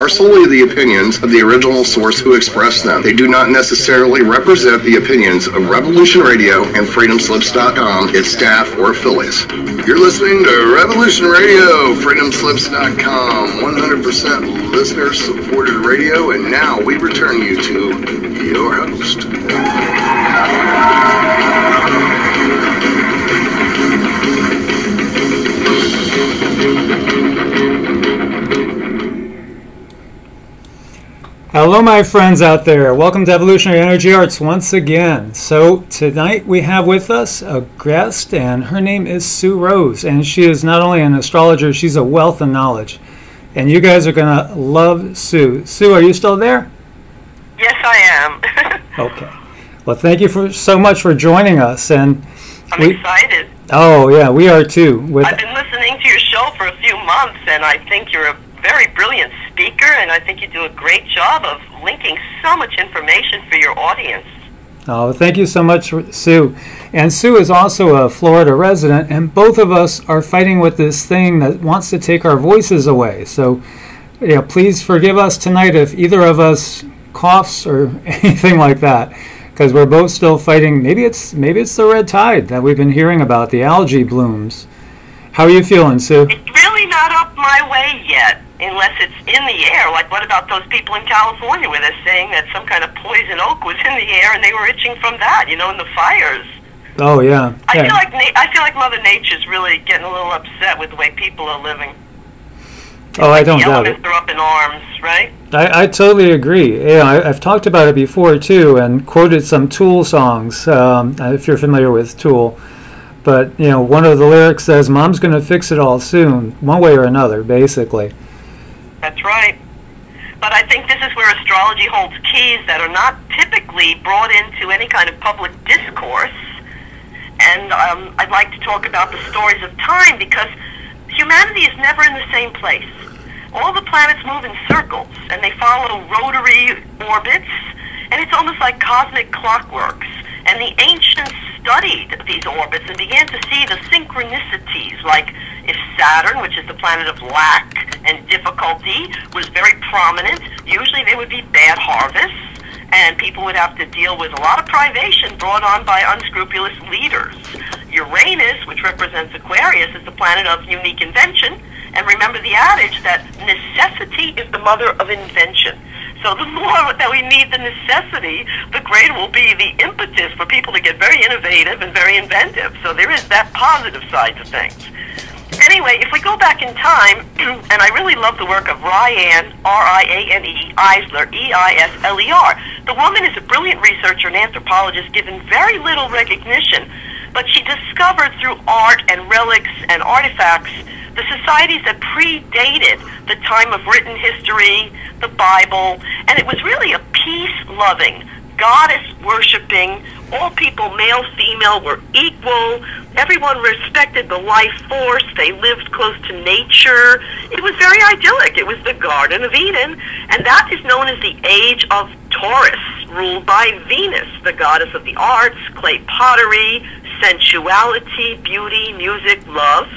are solely the opinions of the original source who expressed them. They do not necessarily represent the opinions of Revolution Radio and FreedomSlips.com, its staff, or affiliates. You're listening to Revolution Radio, FreedomSlips.com, 100% listener-supported radio, and now we return you to your host. Hello my friends out there, welcome to Evolutionary Energy Arts once again. So tonight we have with us a guest, and her name is Sue Rose, and she is not only an astrologer, she's a wealth of knowledge. And you guys are going to love Sue. Sue, are you still there? Yes, I am. Okay. Well, thank you so much for joining us. And I'm excited. Oh, yeah, we are too. I've been listening to your show for a few months, and I think you're a very brilliant speaker, and I think you do a great job of linking so much information for your audience. Oh, thank you so much, Sue. And Sue is also a Florida resident, and both of us are fighting with this thing that wants to take our voices away. So, yeah, please forgive us tonight if either of us coughs or anything like that, because we're both still fighting. Maybe it's the red tide that we've been hearing about, the algae blooms. How are you feeling, Sue? It's really not up my way yet, unless it's in the air. Like, what about those people in California where they're saying that some kind of poison oak was in the air and they were itching from that, in the fires? Oh, yeah. I feel like Mother Nature's really getting a little upset with the way people are living. Oh, I don't doubt it. The elements are up in arms, right? I totally agree. Yeah, I've talked about it before, too, and quoted some Tool songs, if you're familiar with Tool. But, one of the lyrics says, Mom's going to fix it all soon, one way or another, basically. That's right. But I think this is where astrology holds keys that are not typically brought into any kind of public discourse. And I'd like to talk about the stories of time, because humanity is never in the same place. All the planets move in circles, and they follow rotary orbits, and it's almost like cosmic clockworks. And the ancients studied these orbits and began to see the synchronicities, like if Saturn, which is the planet of lack and difficulty, was very prominent, usually there would be bad harvests, and people would have to deal with a lot of privation brought on by unscrupulous leaders. Uranus, which represents Aquarius, is the planet of unique invention, and remember the adage that necessity is the mother of invention. So the more that we need the necessity, the greater will be the impetus for people to get very innovative and very inventive. So there is that positive side to things. Anyway, if we go back in time, and I really love the work of Ryan, R-I-A-N-E, Eisler, E-I-S-L-E-R. The woman is a brilliant researcher and anthropologist given very little recognition, but she discovered through art and relics and artifacts the societies that predated the time of written history, the Bible, and it was really a peace-loving, goddess-worshipping, all people, male, female, were equal, everyone respected the life force, they lived close to nature. It was very idyllic. It was the Garden of Eden, and that is known as the Age of Taurus, ruled by Venus, the goddess of the arts, clay pottery, sensuality, beauty, music, love.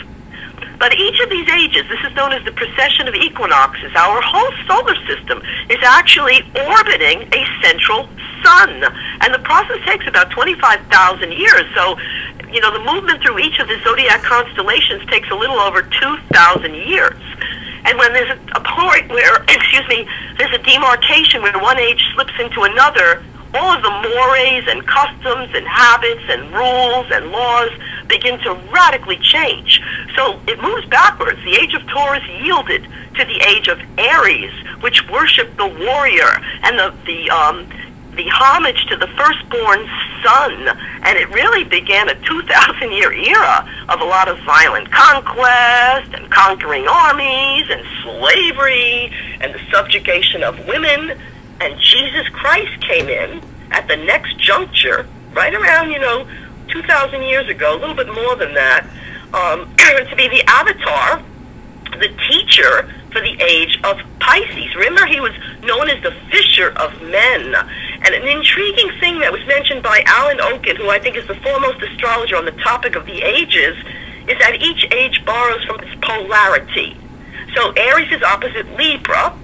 But each of these ages, this is known as the precession of equinoxes. Our whole solar system is actually orbiting a central sun. And the process takes about 25,000 years. So, the movement through each of the zodiac constellations takes a little over 2,000 years. And when there's a point where, there's a demarcation where one age slips into another, all of the mores and customs and habits and rules and laws begin to radically change. So it moves backwards. The age of Taurus yielded to the age of Aries, which worshipped the warrior and the homage to the firstborn son. And it really began a 2,000-year era of a lot of violent conquest and conquering armies and slavery and the subjugation of women. And Jesus Christ came in at the next juncture, right around, 2,000 years ago, a little bit more than that, to be the avatar, the teacher for the age of Pisces. Remember, he was known as the Fisher of Men. And an intriguing thing that was mentioned by Alan Oken, who I think is the foremost astrologer on the topic of the ages, is that each age borrows from its polarity. So Aries is opposite Libra,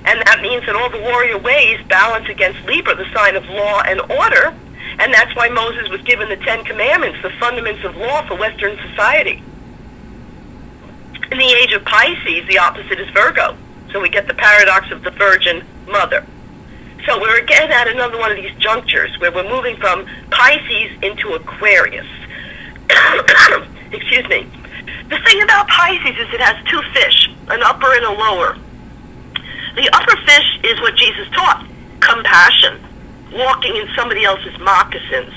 and that means that all the warrior ways balance against Libra, the sign of law and order, and that's why Moses was given the Ten Commandments, the fundaments of law for Western society. In the age of Pisces, the opposite is Virgo. So we get the paradox of the Virgin Mother. So we're again at another one of these junctures where we're moving from Pisces into Aquarius. Excuse me. The thing about Pisces is it has two fish, an upper and a lower. The upper fish is what Jesus taught, compassion, walking in somebody else's moccasins,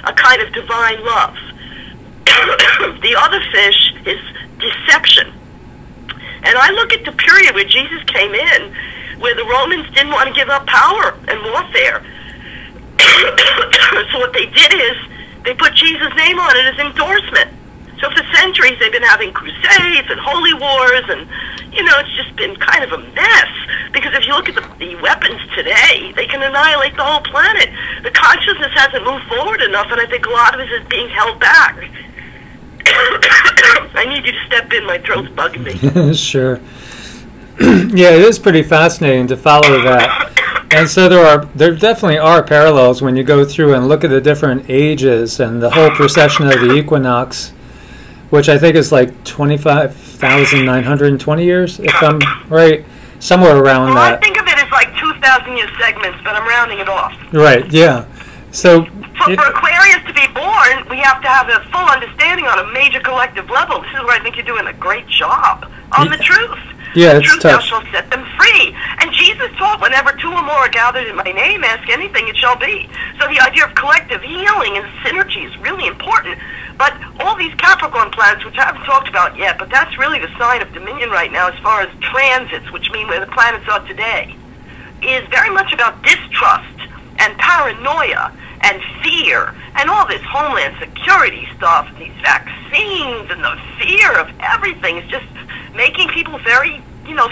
a kind of divine love. The other fish is deception. And I look at the period where Jesus came in, where the Romans didn't want to give up power and warfare. So what they did is they put Jesus' name on it as endorsement. So for centuries they've been having crusades and holy wars, and it's just been kind of a mess. Because if you look at the weapons today, they can annihilate the whole planet. The consciousness hasn't moved forward enough, and I think a lot of it is being held back. I need you to step in. My throat's bugging me. Sure. Yeah, it is pretty fascinating to follow that. And so there definitely are parallels when you go through and look at the different ages and the whole precession of the equinox, which I think is like 25,920 years, if I'm right, somewhere around that. I think of it as like 2,000-year segments, but I'm rounding it off. Right, yeah. So for Aquarius to be born, we have to have a full understanding on a major collective level. This is where I think you're doing a great job on the truth. Yeah, the it's truth tough. thou shalt set them free. And Jesus taught, whenever two or more are gathered in my name, ask anything, it shall be. So the idea of collective healing and synergy is really important. But all these Capricorn planets, which I haven't talked about yet, but that's really the sign of dominion right now as far as transits, which mean where the planets are today, is very much about distrust and paranoia and fear and all this homeland security stuff, and these vaccines and the fear of everything is just making people very,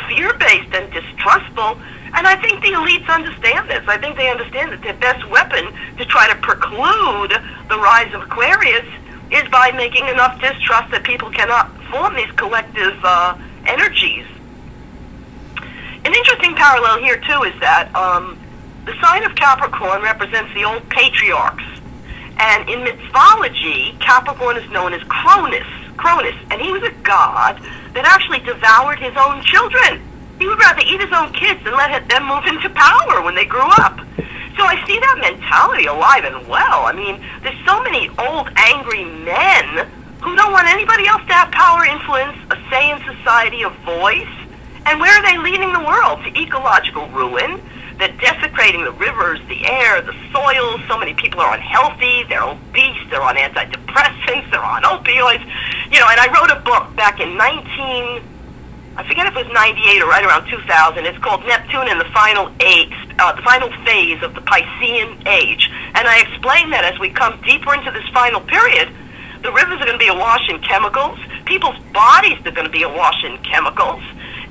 fear-based and distrustful. And I think the elites understand this. I think they understand that their best weapon to try to preclude the rise of Aquarius is by making enough distrust that people cannot form these collective energies. An interesting parallel here, too, is that the sign of Capricorn represents the old patriarchs. And in mythology, Capricorn is known as Cronus, and he was a god that actually devoured his own children. He would rather eat his own kids than let them move into power when they grew up. So I see that mentality alive and well. I mean, there's so many old, angry men who don't want anybody else to have power, influence, a say in society, a voice. And where are they leading the world? To ecological ruin. They're desecrating the rivers, the air, the soil. So many people are unhealthy. They're obese. They're on antidepressants. They're on opioids. And I wrote a book back in I forget if it was 98 or right around 2000. It's called Neptune and the Final Phase of the Piscean Age. And I explained that as we come deeper into this final period, the rivers are going to be awash in chemicals. People's bodies are going to be awash in chemicals.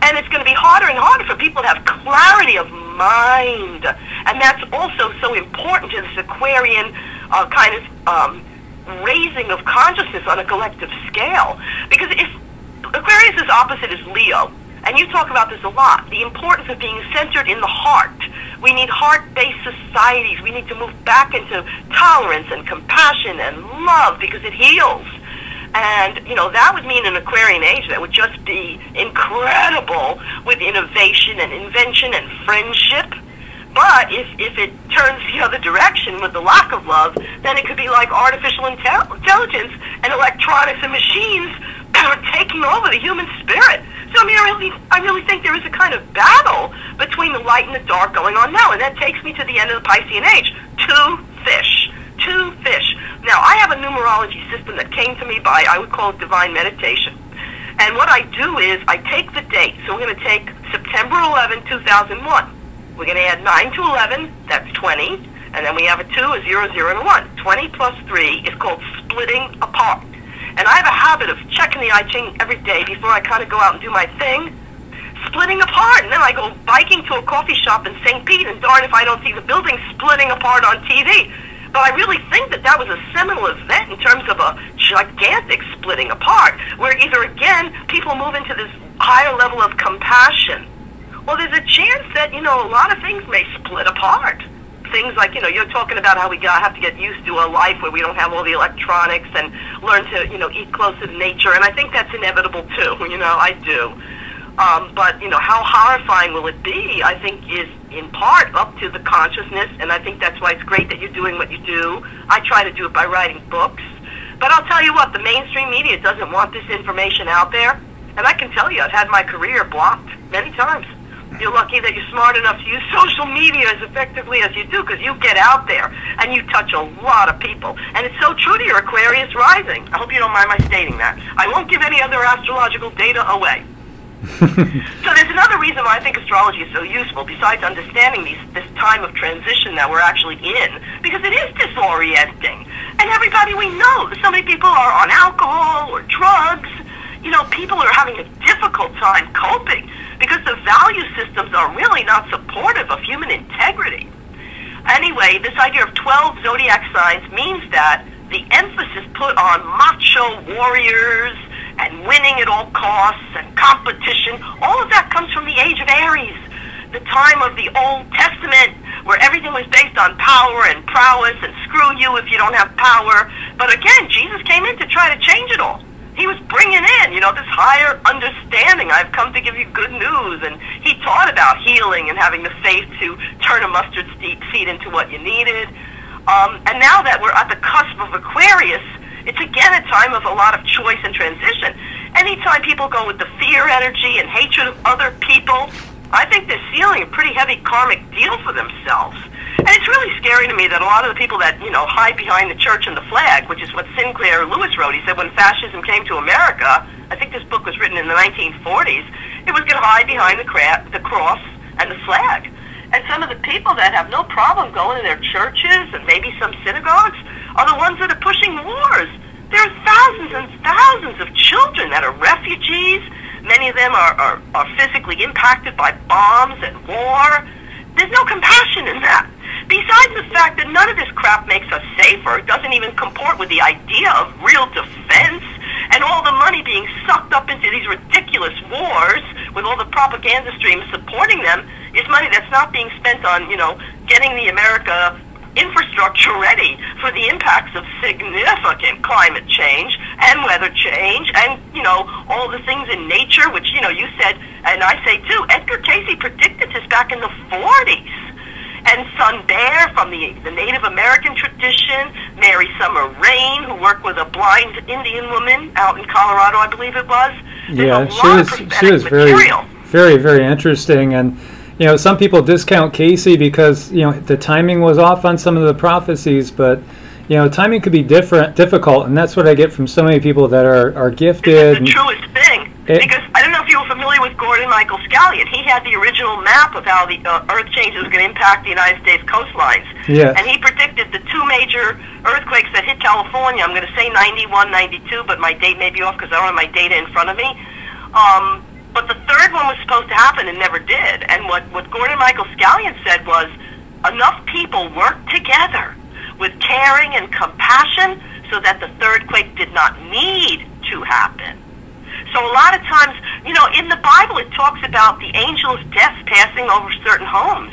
And it's going to be harder and harder for people to have clarity of mind. And that's also so important to this Aquarian raising of consciousness on a collective scale. Because if Aquarius' opposite is Leo, and you talk about this a lot, the importance of being centered in the heart. We need heart-based societies. We need to move back into tolerance and compassion and love because it heals. And, that would mean an Aquarian age that would just be incredible with innovation and invention and friendship. But if it turns the other direction with the lack of love, then it could be like artificial intelligence and electronics and machines that are taking over the human spirit. So, I really think there is a kind of battle between the light and the dark going on now. And that takes me to the end of the Piscean age. Two fish. Now, I have a numerology system that came to me by, I would call it divine meditation. And what I do is I take the date. So we're going to take September 11, 2001. We're going to add 9 to 11, that's 20. And then we have a 2, a 0, 0, and a 1. 20 plus 3 is called splitting apart. And I have a habit of checking the I Ching every day before I kind of go out and do my thing. Splitting apart. And then I go biking to a coffee shop in St. Pete, and darn if I don't see the building splitting apart on TV. But I really think that was a seminal event in terms of a gigantic splitting apart, where either, again, people move into this higher level of compassion, well, there's a chance that, a lot of things may split apart. Things like, you're talking about how we have to get used to a life where we don't have all the electronics and learn to, eat closer to nature. And I think that's inevitable too, I do. But, how horrifying will it be, I think, is in part up to the consciousness, and I think that's why it's great that you're doing what you do. I try to do it by writing books. But I'll tell you what, the mainstream media doesn't want this information out there. And I can tell you, I've had my career blocked many times. You're lucky that you're smart enough to use social media as effectively as you do, because you get out there and you touch a lot of people. And it's so true to your Aquarius rising. I hope you don't mind my stating that. I won't give any other astrological data away. So there's another reason why I think astrology is so useful, besides understanding this time of transition that we're actually in, because it is disorienting. And everybody we know, so many people are on alcohol or drugs. People are having a difficult time coping because the value systems are really not supportive of human integrity. Anyway, this idea of 12 zodiac signs means that the emphasis put on macho warriors and winning at all costs and competition, all of that comes from the age of Aries, the time of the Old Testament, where everything was based on power and prowess and screw you if you don't have power. But again, Jesus came in to try to change it all. He was bringing in, this higher understanding. I've come to give you good news. And he taught about healing and having the faith to turn a mustard seed into what you needed. And now that we're at the cusp of Aquarius, it's again a time of a lot of choice and transition. Anytime people go with the fear energy and hatred of other people, I think they're sealing a pretty heavy karmic deal for themselves. And it's really scary to me that a lot of the people that, hide behind the church and the flag, which is what Sinclair Lewis wrote. He said when fascism came to America, I think this book was written in the 1940s, it was going to hide behind the cross and the flag. And some of the people that have no problem going to their churches and maybe some synagogues are the ones that are pushing wars. There are thousands and thousands of children that are refugees. Many of them are physically impacted by bombs and war. There's no compassion in that. Besides the fact that none of this crap makes us safer, it doesn't even comport with the idea of real defense, and all the money being sucked up into these ridiculous wars with all the propaganda streams supporting them is money that's not being spent on, getting the America infrastructure ready for the impacts of significant climate change and weather change and, all the things in nature, which, you said, and I say too, Edgar Cayce predicted this back in the 40s. And Sun Bear from the Native American tradition, Mary Summer Rain, who worked with a blind Indian woman out in Colorado, I believe it was. Yeah, she was very, very interesting. And, some people discount Casey because, the timing was off on some of the prophecies, but, timing could be difficult, and that's what I get from so many people that are gifted. It's the truest thing. Because I don't know if you were familiar with Gordon Michael Scallion. He had the original map of how the earth changes was going to impact the United States coastlines. Yeah. And he predicted the two major earthquakes that hit California. I'm going to say 91, 92, but my date may be off because I don't have my data in front of me. But the third one was supposed to happen and never did. And what Gordon Michael Scallion said was, enough people worked together with caring and compassion so that the third quake did not need to happen. So a lot of times, in the Bible it talks about the angel of death passing over certain homes.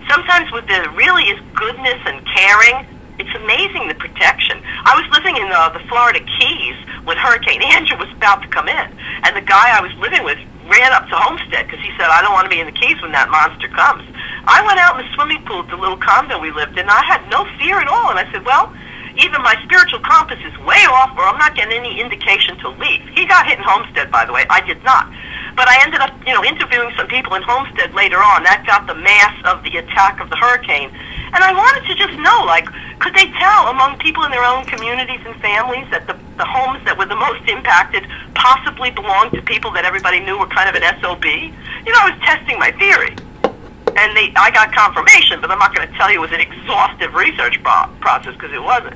Sometimes with there really is goodness and caring, it's amazing the protection. I was living in the Florida Keys when Hurricane Andrew was about to come in. And the guy I was living with ran up to Homestead because he said, I don't want to be in the Keys when that monster comes. I went out in the swimming pool at the little condo we lived in, and I had no fear at all. And I said, well, either my spiritual compass is way off or I'm not getting any indication to leave. He got hit in Homestead, by the way. I did not. But I ended up, interviewing some people in Homestead later on. That got the mass of the attack of the hurricane. And I wanted to just know, could they tell among people in their own communities and families that the homes that were the most impacted possibly belonged to people that everybody knew were kind of an SOB? I was testing my theory. And I got confirmation, but I'm not going to tell you it was an exhaustive research process because it wasn't.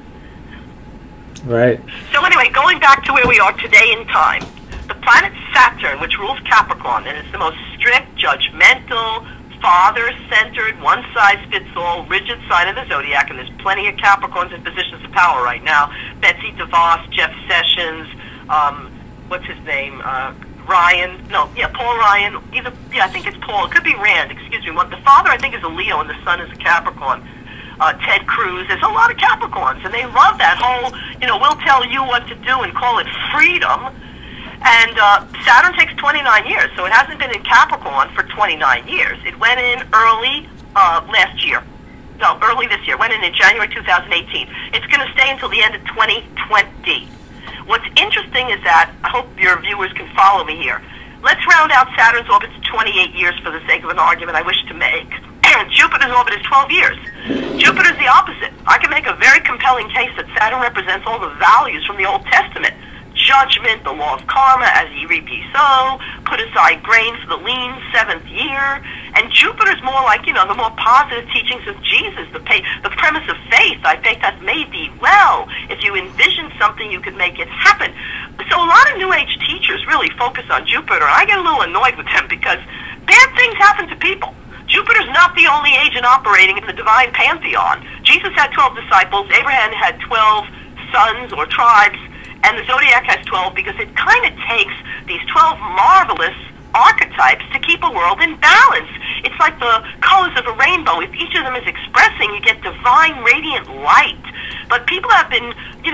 Right. So anyway, going back to where we are today in time, the planet Saturn, which rules Capricorn, and it's the most strict, judgmental, father-centered, one-size-fits-all, rigid sign of the zodiac, and there's plenty of Capricorns in positions of power right now. Betsy DeVos, Jeff Sessions, what's his name? Paul Ryan, I think it's Paul, it could be Rand, excuse me. The father, I think, is a Leo and the son is a Capricorn. Ted Cruz, there's a lot of Capricorns, and they love that whole, we'll tell you what to do and call it freedom. And Saturn takes 29 years, so it hasn't been in Capricorn for 29 years. It went in early this year, went in January 2018. It's going to stay until the end of 2020. What's interesting is that, I hope your viewers can follow me here. Let's round out Saturn's orbit to 28 years for the sake of an argument I wish to make. Jupiter's orbit is 12 years. Jupiter's the opposite. I can make a very compelling case that Saturn represents all the values from the Old Testament. Judgment, the law of karma, as ye reap ye sow, put aside grain for the lean, 7th year. And Jupiter's more like, the more positive teachings of Jesus, the premise of faith. I think that's made thee well. If you envision something, you could make it happen. So a lot of New Age teachers really focus on Jupiter, and I get a little annoyed with them because bad things happen to people. Jupiter's not the only agent operating in the divine pantheon. Jesus had 12 disciples, Abraham had 12 sons or tribes, and the zodiac has 12 because it kind of takes these 12 marvelous archetypes to keep a world in balance. It's like the colors of a rainbow. If each of them is expressing, you get divine radiant light. But people have been,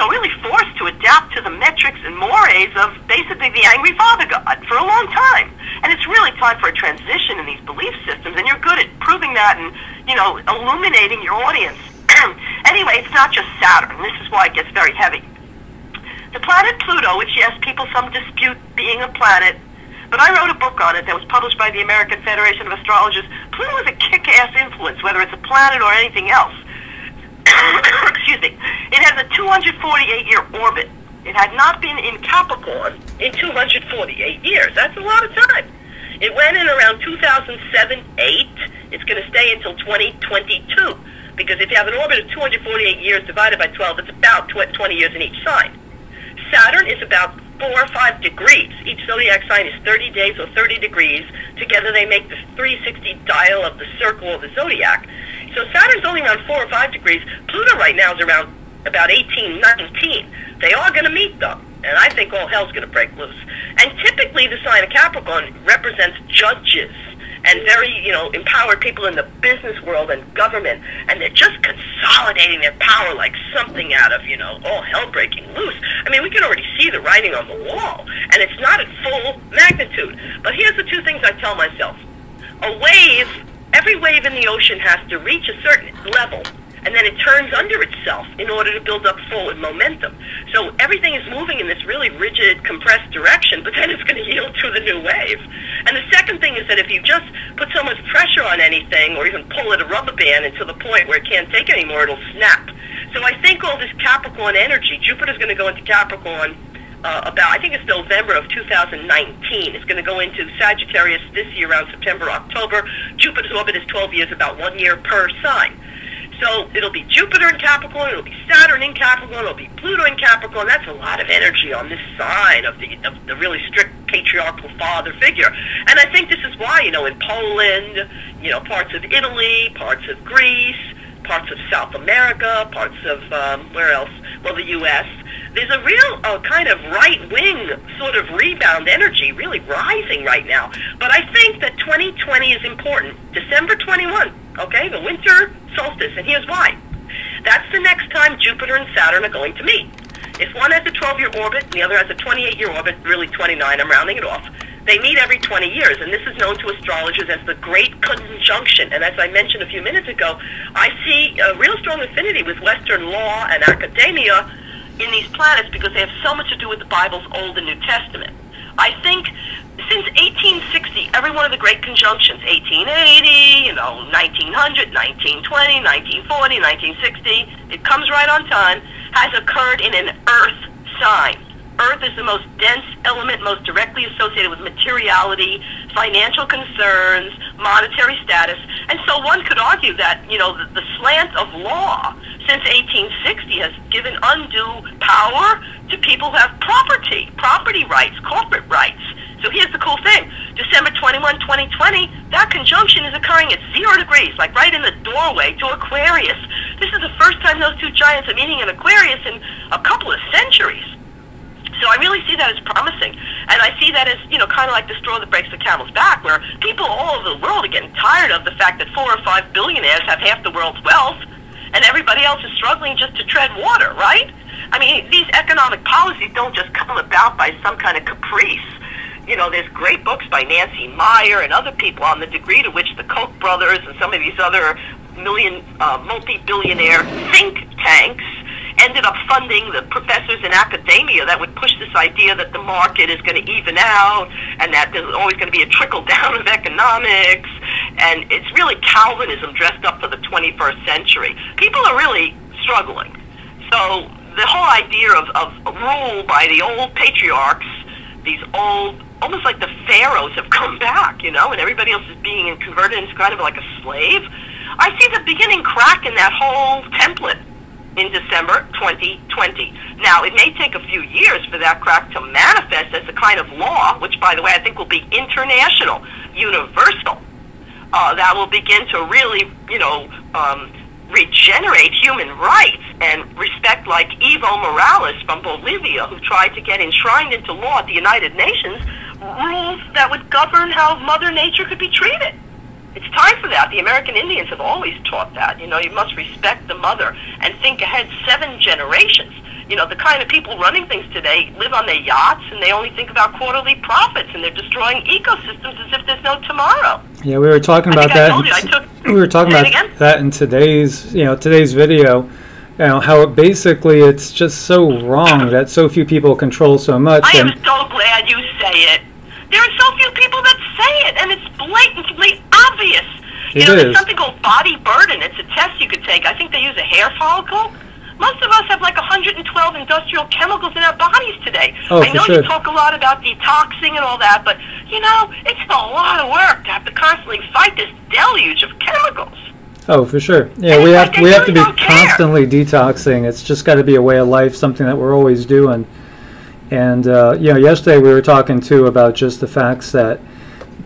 really forced to adapt to the metrics and mores of basically the angry father god for a long time. And it's really time for a transition in these belief systems, and you're good at proving that and, illuminating your audience. Anyway, it's not just Saturn. This is why it gets very heavy. The planet Pluto, which, yes, some dispute being a planet, but I wrote a book on it that was published by the American Federation of Astrologers. Pluto is a kick-ass influence, whether it's a planet or anything else. Excuse me. It has a 248-year orbit. It had not been in Capricorn in 248 years. That's a lot of time. It went in around 2007-8. It's going to stay until 2022. Because if you have an orbit of 248 years divided by 12, it's about 20 years in each sign. Saturn is about 4 or 5 degrees. Each zodiac sign is 30 days or 30 degrees. Together they make the 360 dial of the circle of the zodiac. So Saturn's only around 4 or 5 degrees. Pluto right now is around about 18, 19. They are going to meet, though. And I think all hell's going to break loose. And typically the sign of Capricorn represents judges and very, empowered people in the business world and government. And they're just consolidating their power like something out of, all hell breaking loose. I mean, we can already see the writing on the wall. And it's not at full magnitude. But here's the 2 things I tell myself. Every wave in the ocean has to reach a certain level, and then it turns under itself in order to build up forward momentum. So everything is moving in this really rigid, compressed direction, but then it's going to yield to the new wave. And the second thing is that if you just put so much pressure on anything, or even pull it a rubber band and to the point where it can't take anymore, it'll snap. So I think all this Capricorn energy, Jupiter's going to go into Capricorn I think it's November of 2019. It's going to go into Sagittarius this year around September, October. Jupiter's orbit is 12 years, about 1 year per sign. So it'll be Jupiter in Capricorn, it'll be Saturn in Capricorn, it'll be Pluto in Capricorn. That's a lot of energy on this sign of the really strict patriarchal father figure. And I think this is why, in Poland, parts of Italy, parts of Greece, parts of South America, parts of, where else? Well, the U.S., there's a real kind of right-wing sort of rebound energy really rising right now. But I think that 2020 is important. December 21, okay, the winter solstice, and here's why. That's the next time Jupiter and Saturn are going to meet. If one has a 12-year orbit and the other has a 28-year orbit, really 29, I'm rounding it off, they meet every 20 years, and this is known to astrologers as the Great Conjunction. And as I mentioned a few minutes ago, I see a real strong affinity with Western law and academia in these planets because they have so much to do with the Bible's Old and New Testament. I think since 1860, every one of the great conjunctions, 1880, 1900, 1920, 1940, 1960, it comes right on time, has occurred in an Earth sign. Earth is the most dense element, most directly associated with materiality, financial concerns, monetary status. And so one could argue that, the slant of law since 1860 has given undue power to people who have property rights, corporate rights. So here's the cool thing. December 21, 2020, that conjunction is occurring at 0 degrees, like right in the doorway to Aquarius. This is the first time those two giants are meeting in Aquarius in a couple of centuries. So I really see that as promising. And I see that as, kind of like the straw that breaks the camel's back, where people all over the world are getting tired of the fact that 4 or 5 billionaires have half the world's wealth, and everybody else is struggling just to tread water, right? I mean, these economic policies don't just come about by some kind of caprice. There's great books by Nancy Meyer and other people on the degree to which the Koch brothers and some of these other multi-billionaire think tanks ended up funding the professors in academia that would push this idea that the market is going to even out and that there's always going to be a trickle down of economics. And it's really Calvinism dressed up for the 21st century. People are really struggling. So the whole idea of rule by the old patriarchs, these old, almost like the pharaohs have come back, and everybody else is being converted into kind of like a slave. I see the beginning crack in that whole template in December 2020. Now, it may take a few years for that crack to manifest as a kind of law, which, by the way, I think will be international, universal. That will begin to really, regenerate human rights and respect, like Evo Morales from Bolivia, who tried to get enshrined into law at the United Nations, rules that would govern how Mother Nature could be treated. It's time for that. The American Indians have always taught that. You must respect the mother and think ahead 7 generations. The kind of people running things today live on their yachts and they only think about quarterly profits, and they're destroying ecosystems as if there's no tomorrow. Yeah, we were talking about that. We were talking about that in today's video. How basically it's just so wrong that so few people control so much. I am so glad you say it. There are so few people that say it, and it's blatantly obvious. There's something called body burden. It's a test you could take. I think they use a hair follicle. Most of us have like 112 industrial chemicals in our bodies today. I know you talk a lot about detoxing and all that, but, it's a lot of work to have to constantly fight this deluge of chemicals. Oh, for sure. Yeah, we have to be constantly detoxing. It's just got to be a way of life, something that we're always doing. And, yesterday we were talking, too, about just the facts that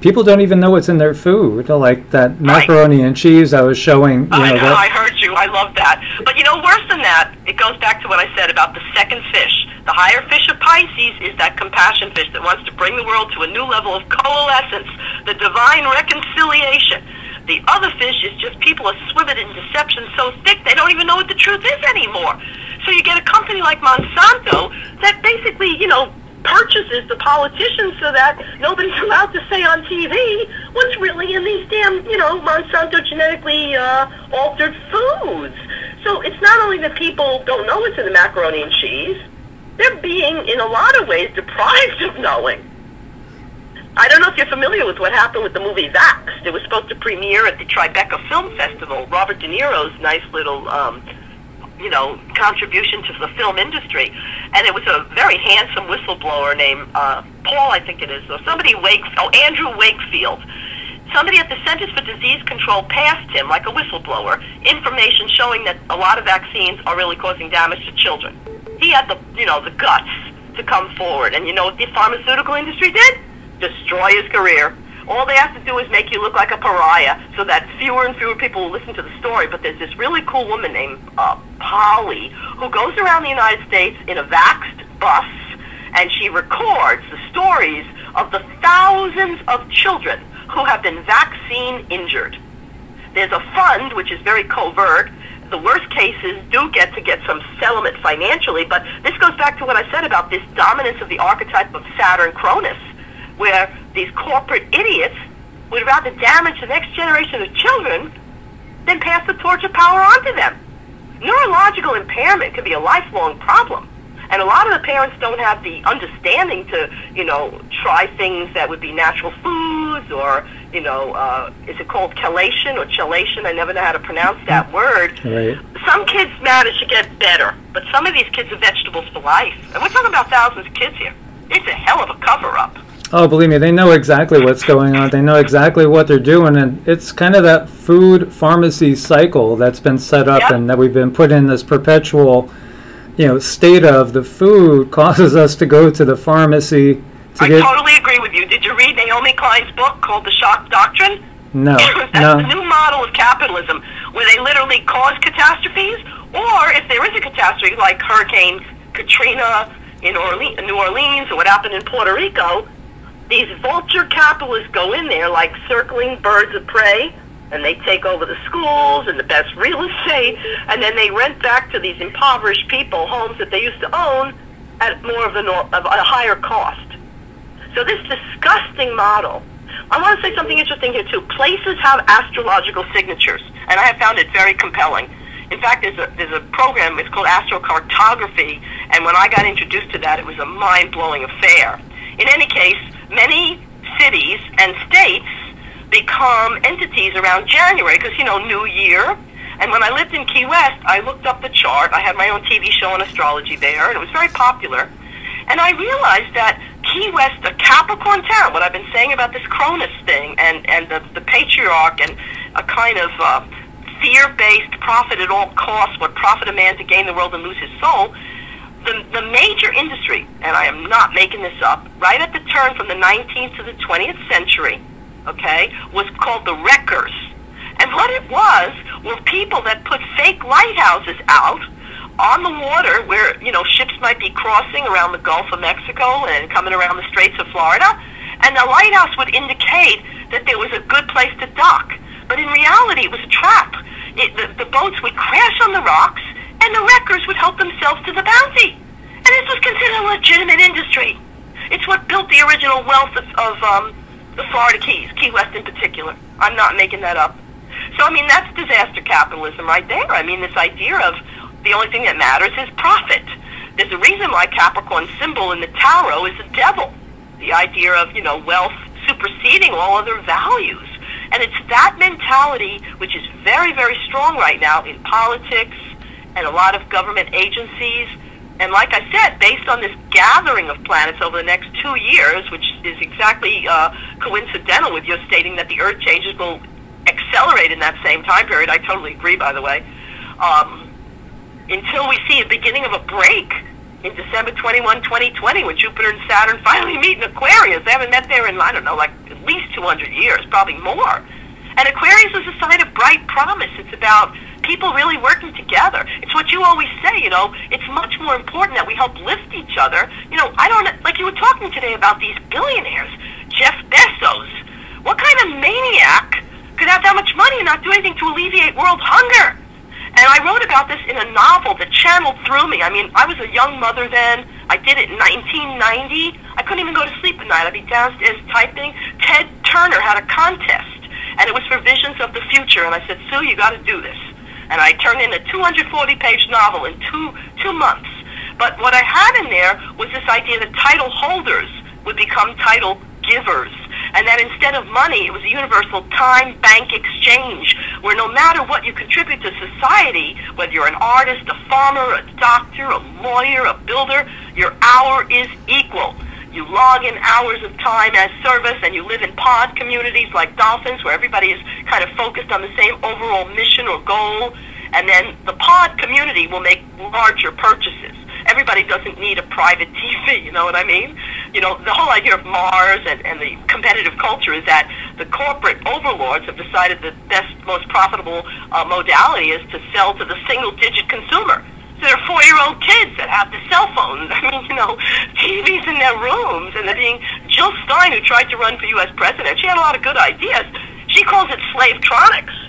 people don't even know what's in their food. Like that macaroni and cheese I was showing. I heard you. I love that. But, worse than that, it goes back to what I said about the second fish. The higher fish of Pisces is that compassion fish that wants to bring the world to a new level of coalescence, the divine reconciliation. The other fish is just people are swimming in deception so thick they don't even know what the truth is anymore. So you get a company like Monsanto that basically, purchases the politicians so that nobody's allowed to say on TV what's really in these damn, Monsanto genetically altered foods. So it's not only that people don't know what's in the macaroni and cheese, they're being, in a lot of ways, deprived of knowing. I don't know if you're familiar with what happened with the movie Vaxxed. It was supposed to premiere at the Tribeca Film Festival, Robert De Niro's nice little contribution to the film industry. And it was a very handsome whistleblower named Paul, I think it is, or Andrew Wakefield. Somebody at the Centers for Disease Control passed him, like a whistleblower, information showing that a lot of vaccines are really causing damage to children. He had the guts to come forward. And you know what the pharmaceutical industry did? Destroy his career. All they have to do is make you look like a pariah so that fewer and fewer people will listen to the story. But there's this really cool woman named Polly who goes around the United States in a vaxxed bus, and she records the stories of the thousands of children who have been vaccine injured. There's a fund which is very covert. The worst cases do get some settlement financially, but this goes back to what I said about this dominance of the archetype of Saturn Cronus, where these corporate idiots would rather damage the next generation of children than pass the torch of power on to them. Neurological impairment can be a lifelong problem. And a lot of the parents don't have the understanding to, try things that would be natural foods or, is it called chelation or chelation? I never know how to pronounce that word. Right. Some kids manage to get better, but some of these kids are vegetables for life. And we're talking about thousands of kids here. It's a hell of a cover-up. Oh, believe me, they know exactly what's going on. They know exactly what they're doing, and it's kind of that food pharmacy cycle that's been set up and that we've been put in this perpetual, state of the food causes us to go to the pharmacy. I totally agree with you. Did you read Naomi Klein's book called The Shock Doctrine? No. That's the new model of capitalism, where they literally cause catastrophes, or if there is a catastrophe like Hurricane Katrina, in New Orleans or what happened in Puerto Rico, these vulture capitalists go in there like circling birds of prey, and they take over the schools and the best real estate, and then they rent back to these impoverished people homes that they used to own at more of a higher cost. So this disgusting model. I want to say something interesting here too. Places have astrological signatures, and I have found it very compelling. In fact, there's a program, it's called astrocartography, and when I got introduced to that, it was a mind-blowing affair. In any case, many cities and states become entities around January, because, New Year. And when I lived in Key West, I looked up the chart. I had my own TV show on astrology there, and it was very popular. And I realized that Key West, a Capricorn town, what I've been saying about this Cronus thing, and the patriarch, and a kind of fear-based profit at all costs, what profit a man to gain the world and lose his soul, the major industry, and I am not making this up, right at the turn from the 19th to the 20th century, okay, was called the wreckers. And what it was were people that put fake lighthouses out on the water where, ships might be crossing around the Gulf of Mexico and coming around the Straits of Florida, and the lighthouse would indicate that there was a good place to dock. But in reality, it was a trap. The boats would crash on the rocks, and the wreckers would help themselves to the bounty. And this was considered a legitimate industry. It's what built the original wealth of the Florida Keys, Key West in particular. I'm not making that up. So, that's disaster capitalism right there. This idea of the only thing that matters is profit. There's a reason why Capricorn's symbol in the tarot is the devil. The idea of, wealth superseding all other values. And it's that mentality which is very, very strong right now in politics and a lot of government agencies. And like I said, based on this gathering of planets over the next 2 years, which is exactly coincidental with your stating that the Earth changes will accelerate in that same time period. I totally agree, by the way. Until we see a beginning of a break in December 21, 2020, when Jupiter and Saturn finally meet in Aquarius. They haven't met there in, at least 200 years, probably more. And Aquarius is a sign of bright promise. It's about people really working together. It's what you always say, it's much more important that we help lift each other. Like you were talking today about these billionaires, Jeff Bezos. What kind of maniac could have that much money and not do anything to alleviate world hunger? And I wrote about this in a novel that channeled through me. I was a young mother then. I did it in 1990. I couldn't even go to sleep at night. I'd be downstairs typing. Ted Turner had a contest, and it was for visions of the future. And I said, Sue, you got to do this. And I turned in a 240-page novel in two months. But what I had in there was this idea that title holders would become title givers. And that instead of money, it was a universal time bank exchange, where no matter what you contribute to society, whether you're an artist, a farmer, a doctor, a lawyer, a builder, your hour is equal. You log in hours of time as service, and you live in pod communities like dolphins, where everybody is kind of focused on the same overall mission or goal. And then the pod community will make larger purchases. Everybody doesn't need a private TV, you know what I mean? The whole idea of Mars and the competitive culture is that the corporate overlords have decided the best, most profitable modality is to sell to the single-digit consumer. So there are 4-year-old kids that have the cell phones, TVs in their rooms, and they're being... Jill Stein, who tried to run for U.S. president, she had a lot of good ideas. She calls it slavetronics.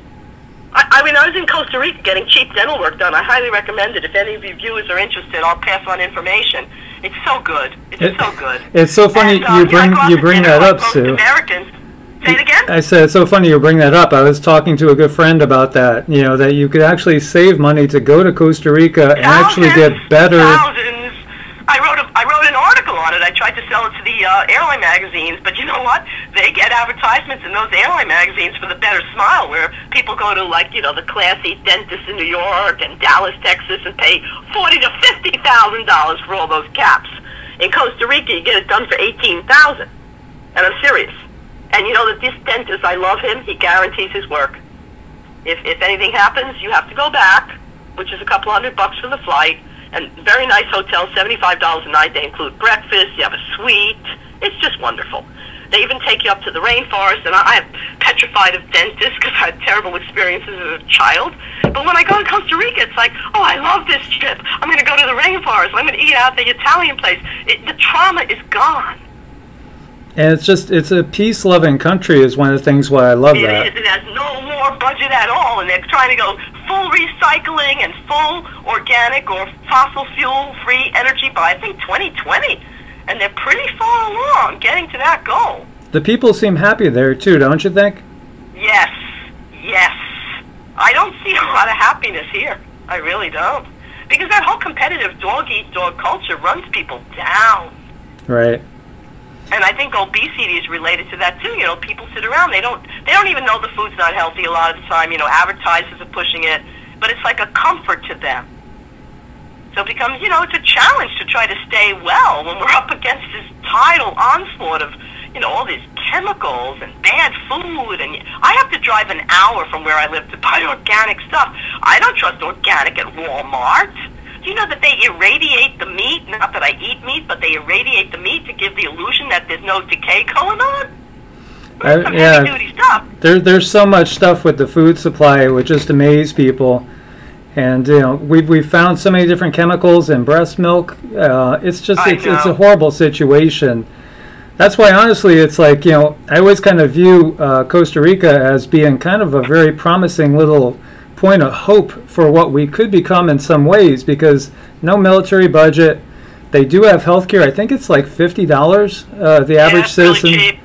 I was in Costa Rica getting cheap dental work done. I highly recommend it. If any of you viewers are interested, I'll pass on information. It's so good. It's so good. It's so funny you bring that up, Sue. Americans. Say it again? I said it's so funny you bring that up. I was talking to a good friend about that. That you could actually save money to go to Costa Rica and actually get better. Thousands. I wrote an article on it. I tried to sell it to the airline magazines, but you know what? They get advertisements in those airline magazines for the Better Smile, where people go to the classy dentist in New York and Dallas, Texas, and pay $40,000 to $50,000 for all those caps. In Costa Rica, you get it done for $18,000, and I'm serious. And you know that this dentist, I love him. He guarantees his work. If anything happens, you have to go back, which is a couple $100 for the flight. And very nice hotel, $75 a night. They include breakfast. You have a suite. It's just wonderful. They even take you up to the rainforest, and I am petrified of dentists because I had terrible experiences as a child. But when I go to Costa Rica, it's like, oh, I love this trip. I'm going to go to the rainforest. I'm going to eat out the Italian place. The trauma is gone. And it's a peace-loving country is one of the things why I love that. It is. It has no more budget at all, and they're trying to go full recycling and full organic or fossil fuel-free energy by, I think, 2020. And they're pretty far along getting to that goal. The people seem happy there, too, don't you think? Yes. Yes. I don't see a lot of happiness here. I really don't. Because that whole competitive dog-eat-dog culture runs people down. Right. And I think obesity is related to that too. You know, people sit around, they don't even know the food's not healthy a lot of the time. You know, advertisers are pushing it, but it's like a comfort to them. So it becomes, you know, it's a challenge to try to stay well when we're up against this tidal onslaught of, you know, all these chemicals and bad food. And I have to drive an hour from where I live to buy organic stuff. I don't trust organic at Walmart. Do you know that they irradiate the meat? Not that I eat meat, but they irradiate the meat to give the illusion that there's no decay going on? Some heavy-duty stuff. There's so much stuff with the food supply which just amaze people. And, you know, we've found so many different chemicals in breast milk. It's a horrible situation. That's why, honestly, it's like, you know, I always kind of view Costa Rica as being kind of a very promising little point of hope for what we could become in some ways, because no military budget. They do have health care. I think it's like $50, the average citizen. Really cheap.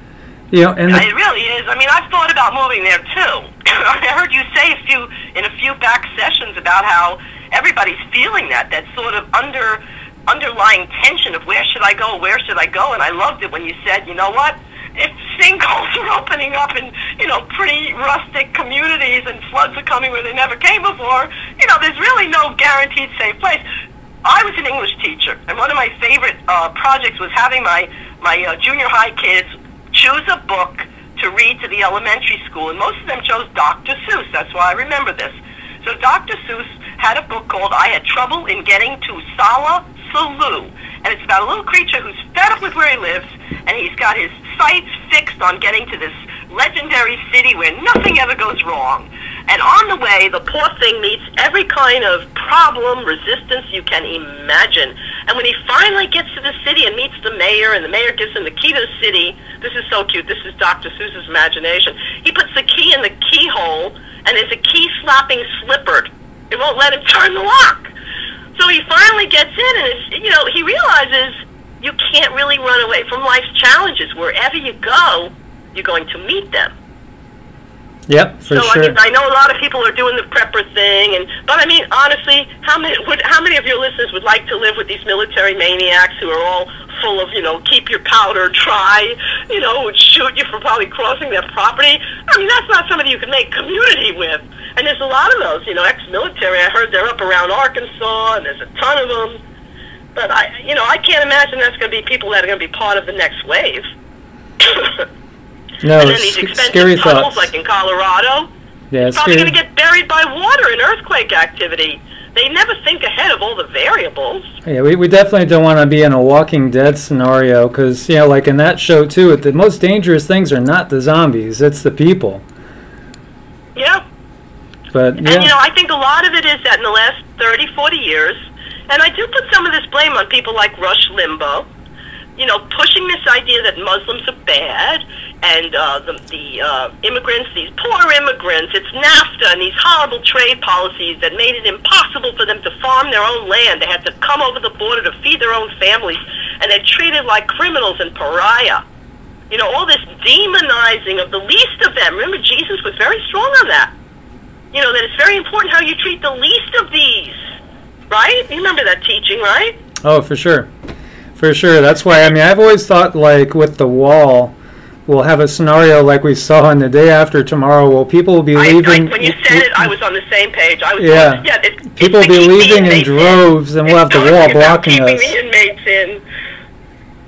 You know, and it really is. I mean, I've thought about moving there too. I heard you say in a few back sessions about how everybody's feeling that sort of underlying tension of where should I go, and I loved it when you said, you know what? If sinkholes are opening up in, you know, pretty rustic communities and floods are coming where they never came before, you know, there's really no guaranteed safe place. I was an English teacher, and one of my favorite projects was having my junior high kids choose a book to read to the elementary school, and most of them chose Dr. Seuss. That's why I remember this. So Dr. Seuss had a book called I Had Trouble in Getting to Sala Sulu, and it's about a little creature who's fed up with where he lives, and he's got his sights fixed on getting to this legendary city where nothing ever goes wrong. And on the way, the poor thing meets every kind of problem, resistance you can imagine. And when he finally gets to the city and meets the mayor, and the mayor gives him the key to the city, this is so cute, this is Dr. Seuss's imagination. He puts the key in the keyhole, and there's a key-slapping slippered. It won't let him turn the lock. So he finally gets in, and it's, you know, he realizes you can't really run away from life's challenges. Wherever you go, you're going to meet them. Yep, for sure. I mean, I know a lot of people are doing the prepper thing, but I mean, honestly, how many of your listeners would like to live with these military maniacs who are all full of, you know, keep your powder dry, you know, would shoot you for probably crossing their property? I mean, that's not somebody you can make community with. And there's a lot of those, you know, ex-military. I heard they're up around Arkansas, and there's a ton of them. But I can't imagine that's going to be people that are going to be part of the next wave. No, and then these expensive scary tunnels, thoughts. like in Colorado, yeah, probably going to get buried by water in earthquake activity. They never think ahead of all the variables. Yeah, we definitely don't want to be in a Walking Dead scenario, because, you know, like in that show too, the most dangerous things are not the zombies, it's the people. Yeah. But yeah. And, you know, I think a lot of it is that in the last 30, 40 years, and I do put some of this blame on people like Rush Limbaugh, you know, pushing this idea that Muslims are bad, and the immigrants, these poor immigrants, it's NAFTA and these horrible trade policies that made it impossible for them to farm their own land. They had to come over the border to feed their own families, and they're treated like criminals and pariah. You know, all this demonizing of the least of them. Remember, Jesus was very strong on that. You know, that it's very important how you treat the least of these, right? You remember that teaching, right? Oh, for sure. For sure. That's why, I mean, I've always thought, like, with the wall, we'll have a scenario like we saw on The Day After Tomorrow. Well, people will be leaving. When you said it, I was on the same page. I was people will be leaving in droves, and we'll have the wall blocking us. Keeping the inmates in,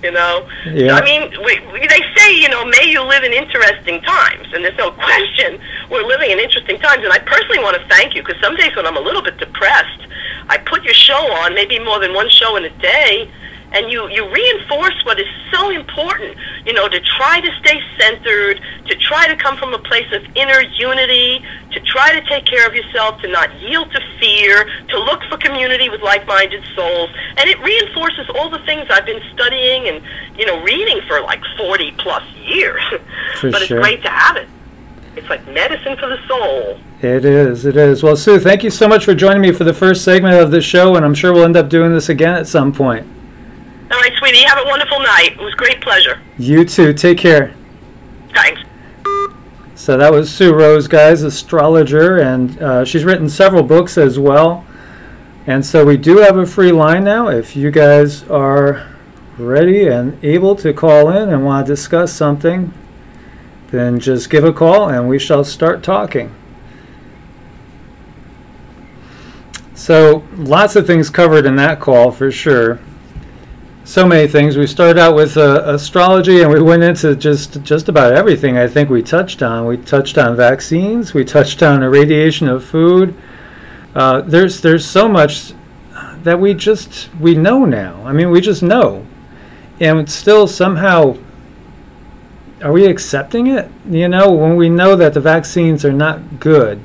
you know. Yeah. I mean, they say, you know, may you live in interesting times, and there's no question we're living in interesting times. And I personally want to thank you, because some days when I'm a little bit depressed, I put your show on, maybe more than one show in a day, and you reinforce what is so important, to try to stay centered, to try to come from a place of inner unity, to try to take care of yourself, to not yield to fear, to look for community with like-minded souls. And it reinforces all the things I've been studying and, reading for like 40 plus years. But sure. It's great to have it. It's like medicine for the soul. It is, it is. Well, Sue, thank you so much for joining me for the first segment of the show, and I'm sure we'll end up doing this again at some point. All right, sweetie, have a wonderful night. It was a great pleasure. You too. Take care. Thanks. So that was Sue Rose, guys, astrologer, and she's written several books as well. And so we do have a free line now. If you guys are ready and able to call in and want to discuss something, then just give a call and we shall start talking. So lots of things covered in that call for sure. So many things. We started out with astrology, and we went into just about everything I think we touched on. We touched on vaccines. We touched on irradiation of food. There's so much that we know now. I mean, we just know. And still somehow, are we accepting it? When we know that the vaccines are not good,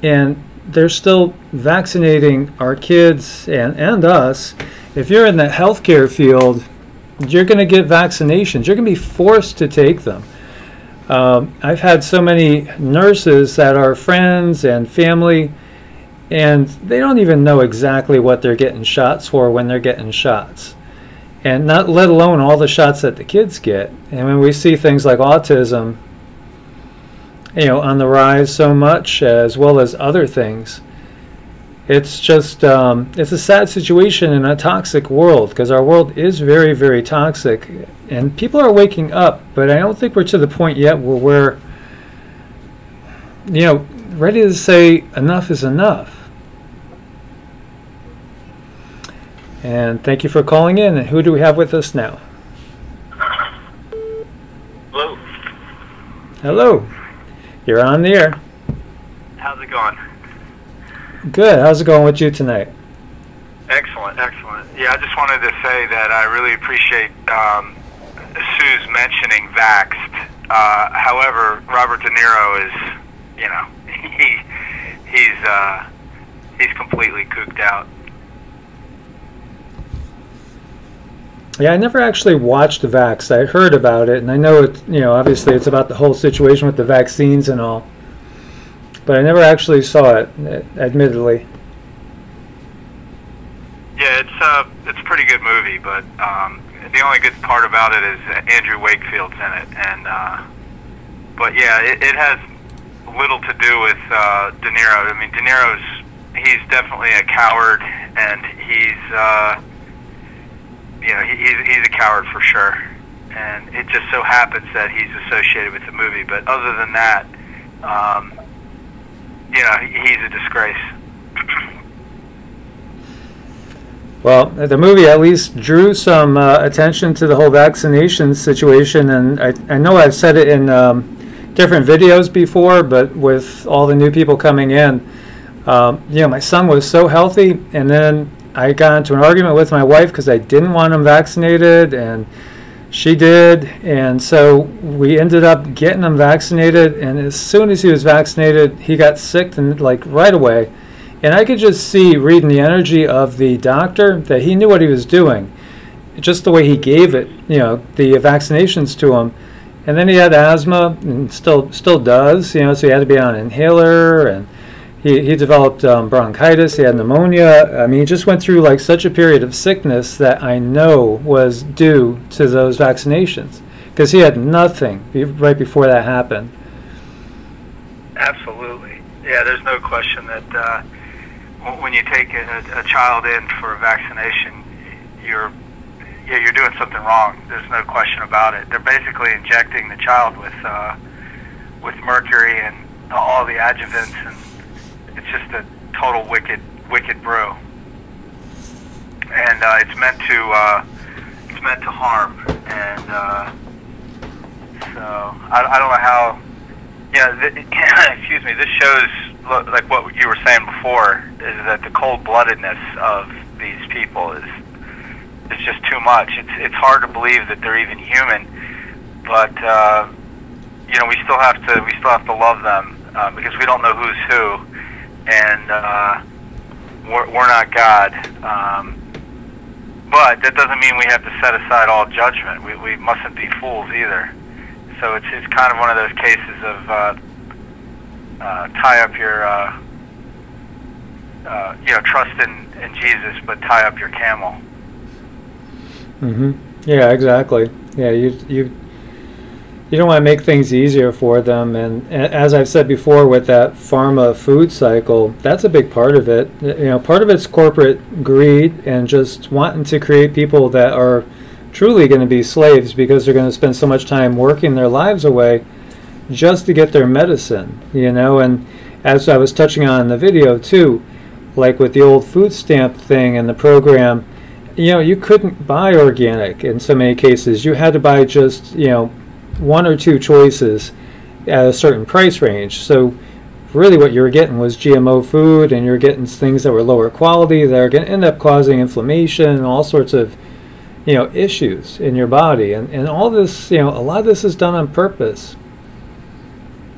and they're still vaccinating our kids and us. If you're in the healthcare field, you're going to get vaccinations. You're going to be forced to take them. I've had so many nurses that are friends and family, and they don't even know exactly what they're getting shots for when they're getting shots. And not let alone all the shots that the kids get. And when we see things like autism, on the rise so much, as well as other things, it's just it's a sad situation in a toxic world, because our world is very, very toxic, and people are waking up, but I don't think we're to the point yet where we're ready to say enough is enough. And thank you for calling in. And who do we have with us now? Hello. Hello. You're on the air. How's it going? Good. How's it going with you tonight? Excellent, excellent. Yeah, I just wanted to say that I really appreciate Sue's mentioning vaxxed. However, Robert De Niro is, he's completely cooked out. Yeah, I never actually watched Vax. I heard about it, and I know it. Obviously, it's about the whole situation with the vaccines and all. But I never actually saw it, admittedly. Yeah, it's a pretty good movie, but the only good part about it is Andrew Wakefield's in it, and but yeah, it has little to do with De Niro. I mean, De Niro's definitely a coward, and he's a coward for sure, and it just so happens that he's associated with the movie. But other than that, he's a disgrace. Well, the movie at least drew some attention to the whole vaccination situation, and I know I've said it in different videos before, but with all the new people coming in, my son was so healthy, and then I got into an argument with my wife because I didn't want him vaccinated, and she did, and so we ended up getting him vaccinated, and as soon as he was vaccinated, he got sick, and right away. And I could just see, reading the energy of the doctor, that he knew what he was doing. Just the way he gave it, the vaccinations to him. And then he had asthma, and still does, so he had to be on an inhaler, and he developed bronchitis, he had pneumonia. I mean, he just went through such a period of sickness that I know was due to those vaccinations, because he had nothing right before that happened. Absolutely. Yeah, there's no question that when you take a child in for a vaccination, you're doing something wrong. There's no question about it. They're basically injecting the child with mercury and all the adjuvants, and it's just a total wicked brew. And it's meant to harm. And so I don't know how. Excuse me. This shows, like what you were saying before, is that the cold-bloodedness of these people is it's just too much. It's hard to believe that they're even human, but you know, we still have to love them because we don't know who's who, and we're not God. But that doesn't mean we have to set aside all judgment. We mustn't be fools either. So it's kind of one of those cases of tie up your you know, trust in Jesus, but tie up your camel. Yeah, exactly. Yeah, you don't want to make things easier for them, and as I've said before, with that pharma food cycle, that's a big part of it. You know, part of it's corporate greed and just wanting to create people that are truly going to be slaves because they're going to spend so much time working their lives away just to get their medicine. You know, and as I was touching on in the video too, like with the old food stamp thing and the program, you know, you couldn't buy organic in so many cases. You had to buy just, you know, one or two choices at a certain price range. So really what you were getting was GMO food, and you're getting things that were lower quality that are going to end up causing inflammation and all sorts of, you know, issues in your body. And all this, you know, a lot of this is done on purpose.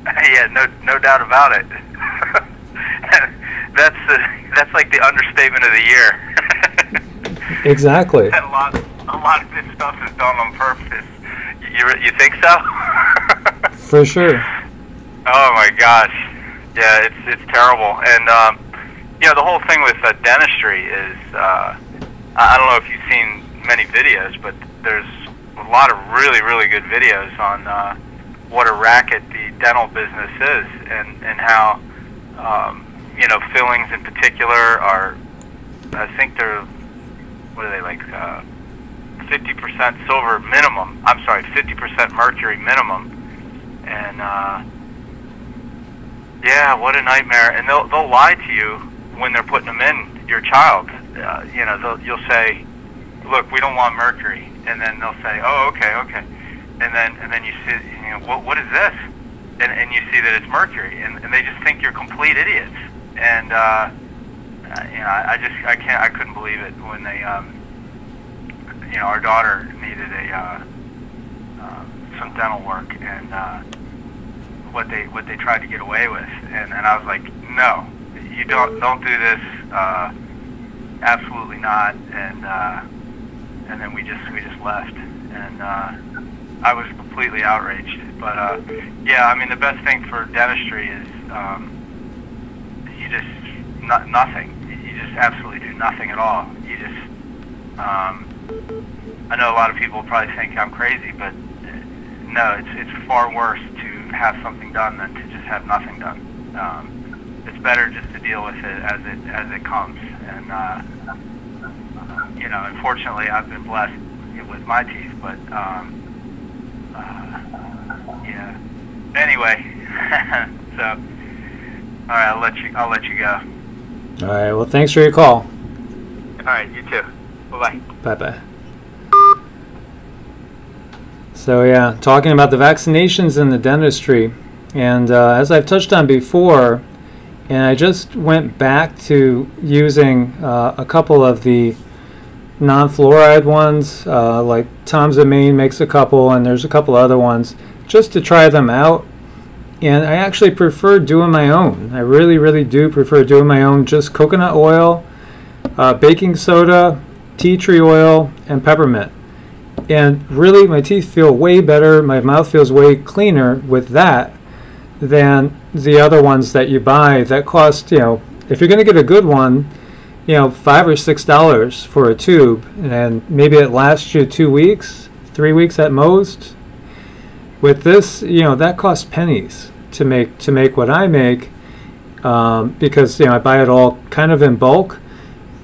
Yeah, no doubt about it. That's like the understatement of the year. Exactly. A lot of this stuff is done on purpose. You think so? For sure. Oh my gosh, yeah, it's terrible. And you know, the whole thing with dentistry is I don't know if you've seen many videos, but there's a lot of really good videos on what a racket the dental business is, and how you know, fillings in particular are, I think they're, what are they, like 50% silver minimum. I'm sorry, 50% mercury minimum. And yeah, what a nightmare. And they'll lie to you when they're putting them in your child. You know, you'll say, look, we don't want mercury, and then they'll say, oh, okay, and then you see, you know, what is this? And you see that it's mercury, and they just think you're complete idiots. And you know, I couldn't believe it when they, you know, our daughter needed some dental work, and what they tried to get away with, and I was like, no, you don't do this, absolutely not, and then we just left, and I was completely outraged. But yeah, I mean, the best thing for dentistry is you just nothing. You just absolutely do nothing at all. You just I know a lot of people probably think I'm crazy, but no, it's far worse to have something done than to just have nothing done. It's better just to deal with it as it comes. And you know, unfortunately, I've been blessed with my teeth, but yeah. Anyway, so all right, I'll let you go. All right. Well, thanks for your call. All right, you too. Bye-bye. Bye-bye. So yeah, talking about the vaccinations in the dentistry, and as I've touched on before, and I just went back to using a couple of the non-fluoride ones, like Tom's of Maine makes a couple, and there's a couple other ones, just to try them out. And I actually prefer doing my own. I really do prefer doing my own, just coconut oil, baking soda, tea tree oil, and peppermint. And really, my teeth feel way better, my mouth feels way cleaner with that than the other ones that you buy that cost, you know, if you're going to get a good one, you know, $5 or $6 for a tube, and maybe it lasts you 2 weeks, 3 weeks at most. With this, you know, that costs pennies to make what I make, because, you know, I buy it all kind of in bulk,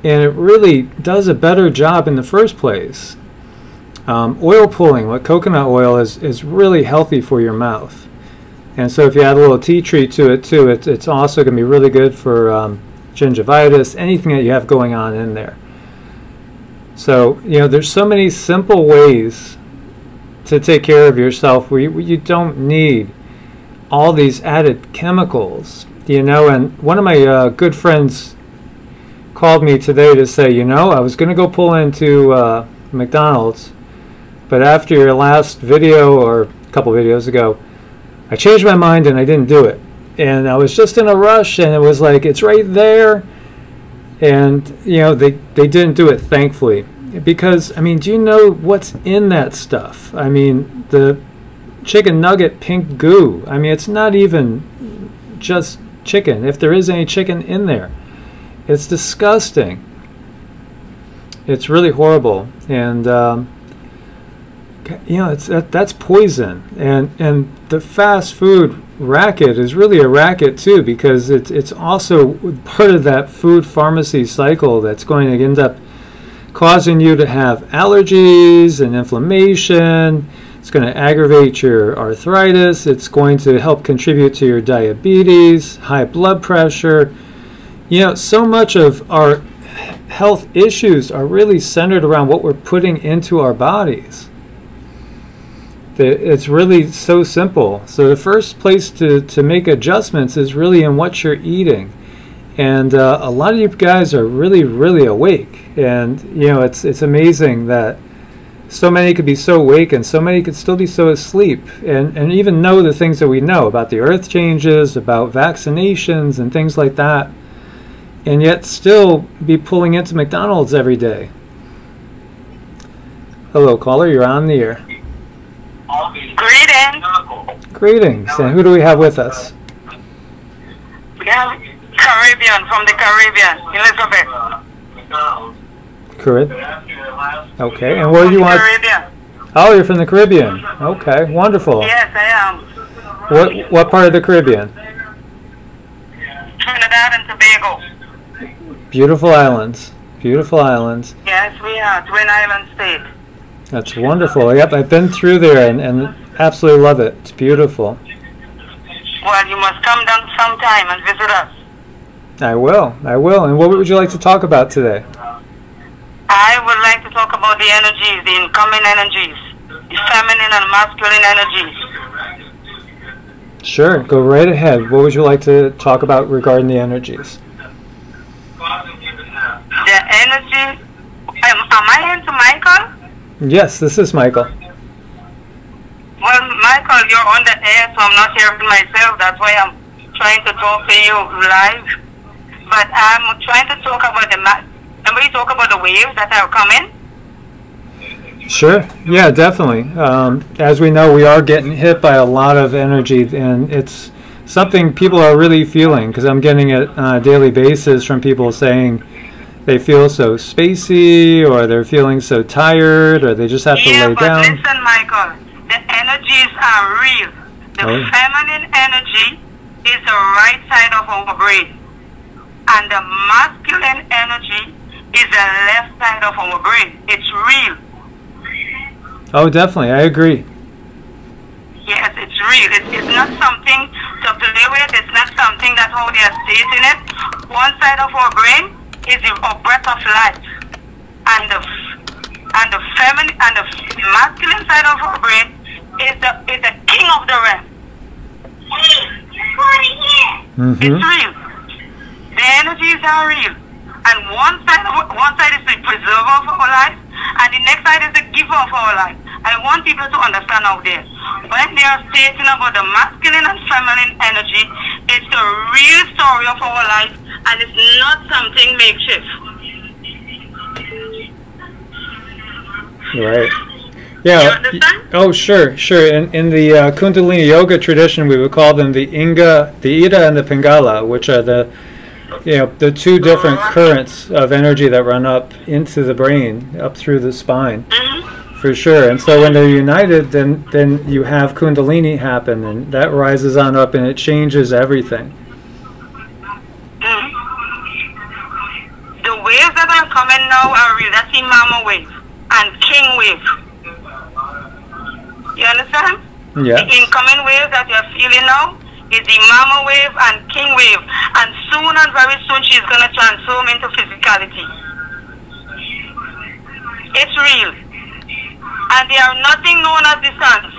and it really does a better job in the first place. Oil pulling with coconut oil is really healthy for your mouth, and so if you add a little tea tree to it too, it's also going to be really good for gingivitis, anything that you have going on in there. So, you know, there's so many simple ways to take care of yourself where you don't need all these added chemicals, you know. And one of my good friends called me today to say, you know, I was going to go pull into McDonald's. But after your last video, or a couple videos ago, I changed my mind and I didn't do it. And I was just in a rush, and it was like, it's right there. And, you know, they didn't do it, thankfully. Because, I mean, do you know what's in that stuff? I mean, the chicken nugget pink goo. I mean, it's not even just chicken, if there is any chicken in there. It's disgusting. It's really horrible. And, you know, that's poison. And the fast food racket is really a racket too, because it's also part of that food pharmacy cycle that's going to end up causing you to have allergies and inflammation. It's going to aggravate your arthritis. It's going to help contribute to your diabetes, high blood pressure. You know, so much of our health issues are really centered around what we're putting into our bodies. It's really so simple. So the first place to make adjustments is really in what you're eating. And a lot of you guys are really, really awake. And, you know, it's amazing that so many could be so awake and so many could still be so asleep. And even know the things that we know about the earth changes, about vaccinations and things like that. And yet still be pulling into McDonald's every day. Hello, caller. You're on the air. Greetings. Greetings. And who do we have with us? We have Caribbean, from the Caribbean, Elizabeth. Caribbean. Okay. And where do you want? Caribbean. Oh, you're from the Caribbean. Okay. Wonderful. Yes, I am. What part of the Caribbean? Trinidad and Tobago. Beautiful islands. Beautiful islands. Yes, we are. Twin Island State. That's wonderful. Yep, I've been through there and absolutely love it. It's beautiful. Well, you must come down sometime and visit us. I will. And what would you like to talk about today? I would like to talk about the energies, the incoming energies, the feminine and masculine energies. Sure, go right ahead. What would you like to talk about regarding the energies? The energy. Am I into Michael? Yes, this is Michael. Well, Michael, you're on the air, so I'm not hearing myself. That's why I'm trying to talk to you live. But I'm trying to talk about remember you talk about the waves that are coming? Sure. Yeah, definitely. As we know, we are getting hit by a lot of energy, and it's something people are really feeling, because I'm getting it on a daily basis from people saying they feel so spacey, or they're feeling so tired, or they just have to lay down. Yeah, but listen, Michael, the energies are real. The feminine energy is the right side of our brain, and the masculine energy is the left side of our brain. It's real. Oh, definitely. I agree. Yes, it's real. It's not something to play with. It's not something that how they are stating it. One side of our brain is our breath of life, and the feminine and the masculine side of our brain is the king of the realm. It's real. The energies are real, and one side is the preserver of our life, and the next side is the giver of our life. I want people to understand out there, when they are stating about the masculine and feminine energy, it's the real story of our life, and it's not something makeshift. Right. Yeah. You understand? Oh, sure. In the Kundalini yoga tradition, we would call them the Ida and the Pingala, which are the two different currents of energy that run up into the brain, up through the spine. For sure. And so when they're united, then you have Kundalini happen, and that rises on up, and it changes everything. The waves that are coming now are real. That's Imama wave and King wave. You understand? Yeah. The incoming wave that you're feeling now is the Mama wave and King wave, and soon and very soon she's going to transform into physicality. It's real. And they are nothing known as the suns.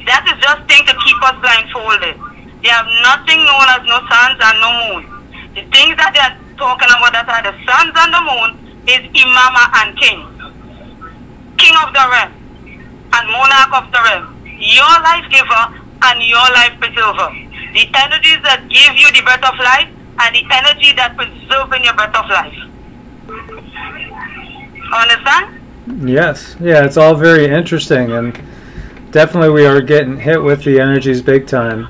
That is just thing to keep us blindfolded. They have nothing known as no suns and no moon. The things that they are talking about that are the suns and the moon is Imama and King. king of the realm and monarch of the realm, your life giver and your life preserver. The energies that give you the breath of life and the energy that preserves in your breath of life. Understand? Yes. Yeah, it's all very interesting, and definitely we are getting hit with the energies big time.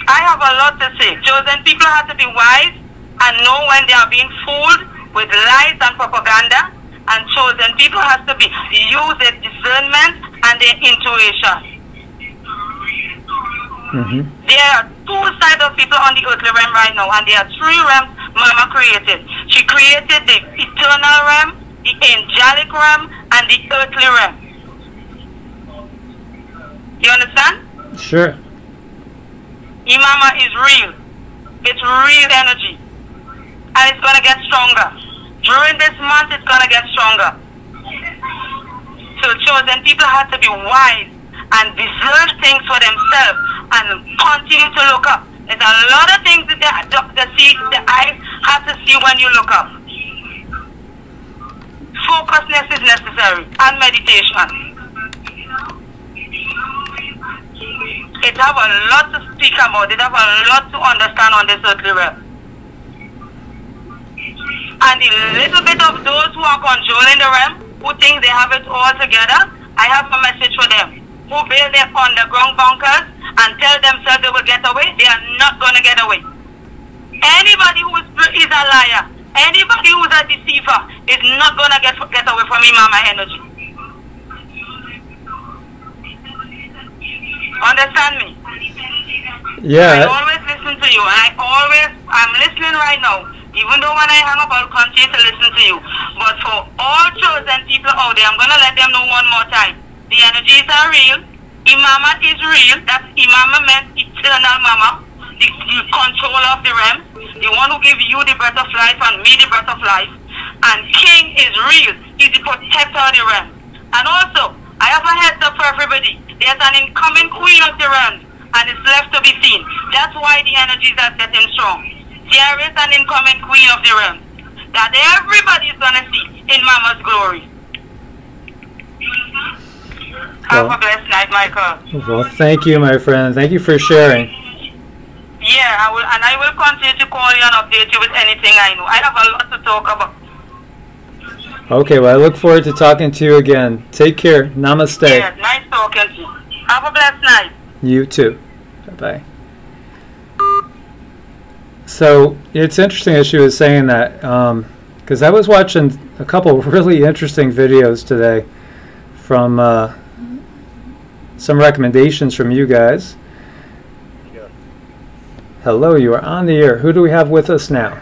I have a lot to say. Chosen people have to be wise and know when they are being fooled with lies and propaganda, and chosen people have to use their discernment and their intuition. There are two sides of people on the earthly realm right now, and there are three realms Mama created. She created the eternal realm, the angelic realm, and the earthly realm. You understand? Sure. Imama is real. It's real energy. And it's going to get stronger. During this month, it's going to get stronger. So chosen people have to be wise and discern things for themselves and continue to look up. There's a lot of things that the eyes have to see when you look up. Focusness is necessary, and meditation. It have a lot to speak about. It have a lot to understand on this earthly realm. And the little bit of those who are controlling the realm, who think they have it all together, I have a message for them. Who build their underground bunkers and tell themselves they will get away, they are not going to get away. Anybody who is a liar, anybody who is a deceiver is not going to get away from Imama energy. Understand me? Yeah. I always listen to you, and I'm listening right now. Even though when I hang up, I'll continue to listen to you. But for all chosen people out there, I'm going to let them know one more time. The energies are real. Imama is real. That's Imama meant eternal mama. The controller of the realm. The one who gives you the breath of life and me the breath of life. And King is real. He's the protector of the realm. And also, I have a heads up for everybody. There's an incoming queen of the realm, and it's left to be seen. That's why the energies are getting strong. There is an incoming queen of the realm that everybody is going to see in Mama's glory. Have a blessed night, Michael. Well, thank you, my friend. Thank you for sharing. Yeah, I will continue to call you and update you with anything I know. I have a lot to talk about. Okay, well, I look forward to talking to you again. Take care. Namaste. Yeah, nice talking to you. Have a blessed night. You too. Bye-bye. So, it's interesting that she was saying that, because I was watching a couple really interesting videos today from some recommendations from you guys. Hello, you are on the air. Who do we have with us now?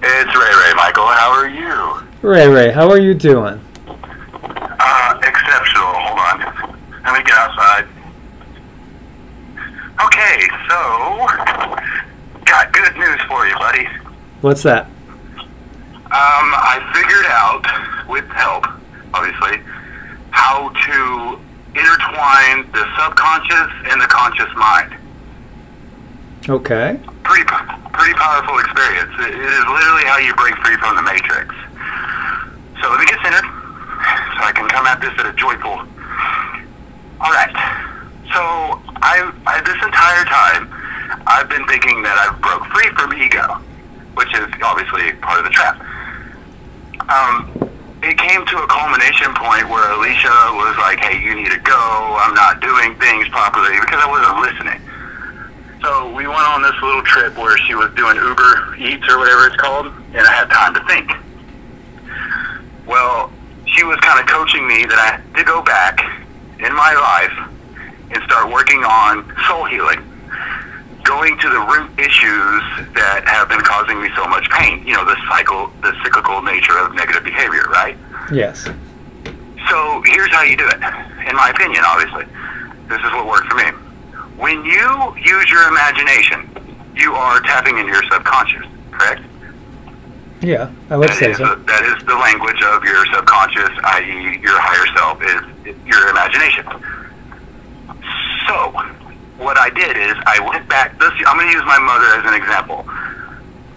It's Ray, Michael. How are you? Ray, how are you doing? Exceptional. Hold on. Let me get outside. Okay, so, got good news for you, buddy. What's that? I figured out, with help, obviously, how to intertwine the subconscious and the conscious mind. Okay. Pretty powerful experience. It is literally how you break free from the matrix. So let me get centered, so I can come at this at a joyful. All right. So I this entire time, I've been thinking that I broke free from ego, which is obviously part of the trap. It came to a culmination point where Alicia was like, "Hey, you need to go. I'm not doing things properly," because I wasn't listening. So we went on this little trip where she was doing Uber Eats or whatever it's called, and I had time to think. Well, she was kind of coaching me that I had to go back in my life and start working on soul healing, going to the root issues that have been causing me so much pain. You know, the cyclical nature of negative behavior, right? Yes. So here's how you do it, in my opinion, obviously. This is what worked for me. When you use your imagination, you are tapping into your subconscious, correct? Yeah, I would say so. That is the language of your subconscious, i.e. your higher self, is your imagination. So, what I did is I went back. I'm going to use my mother as an example.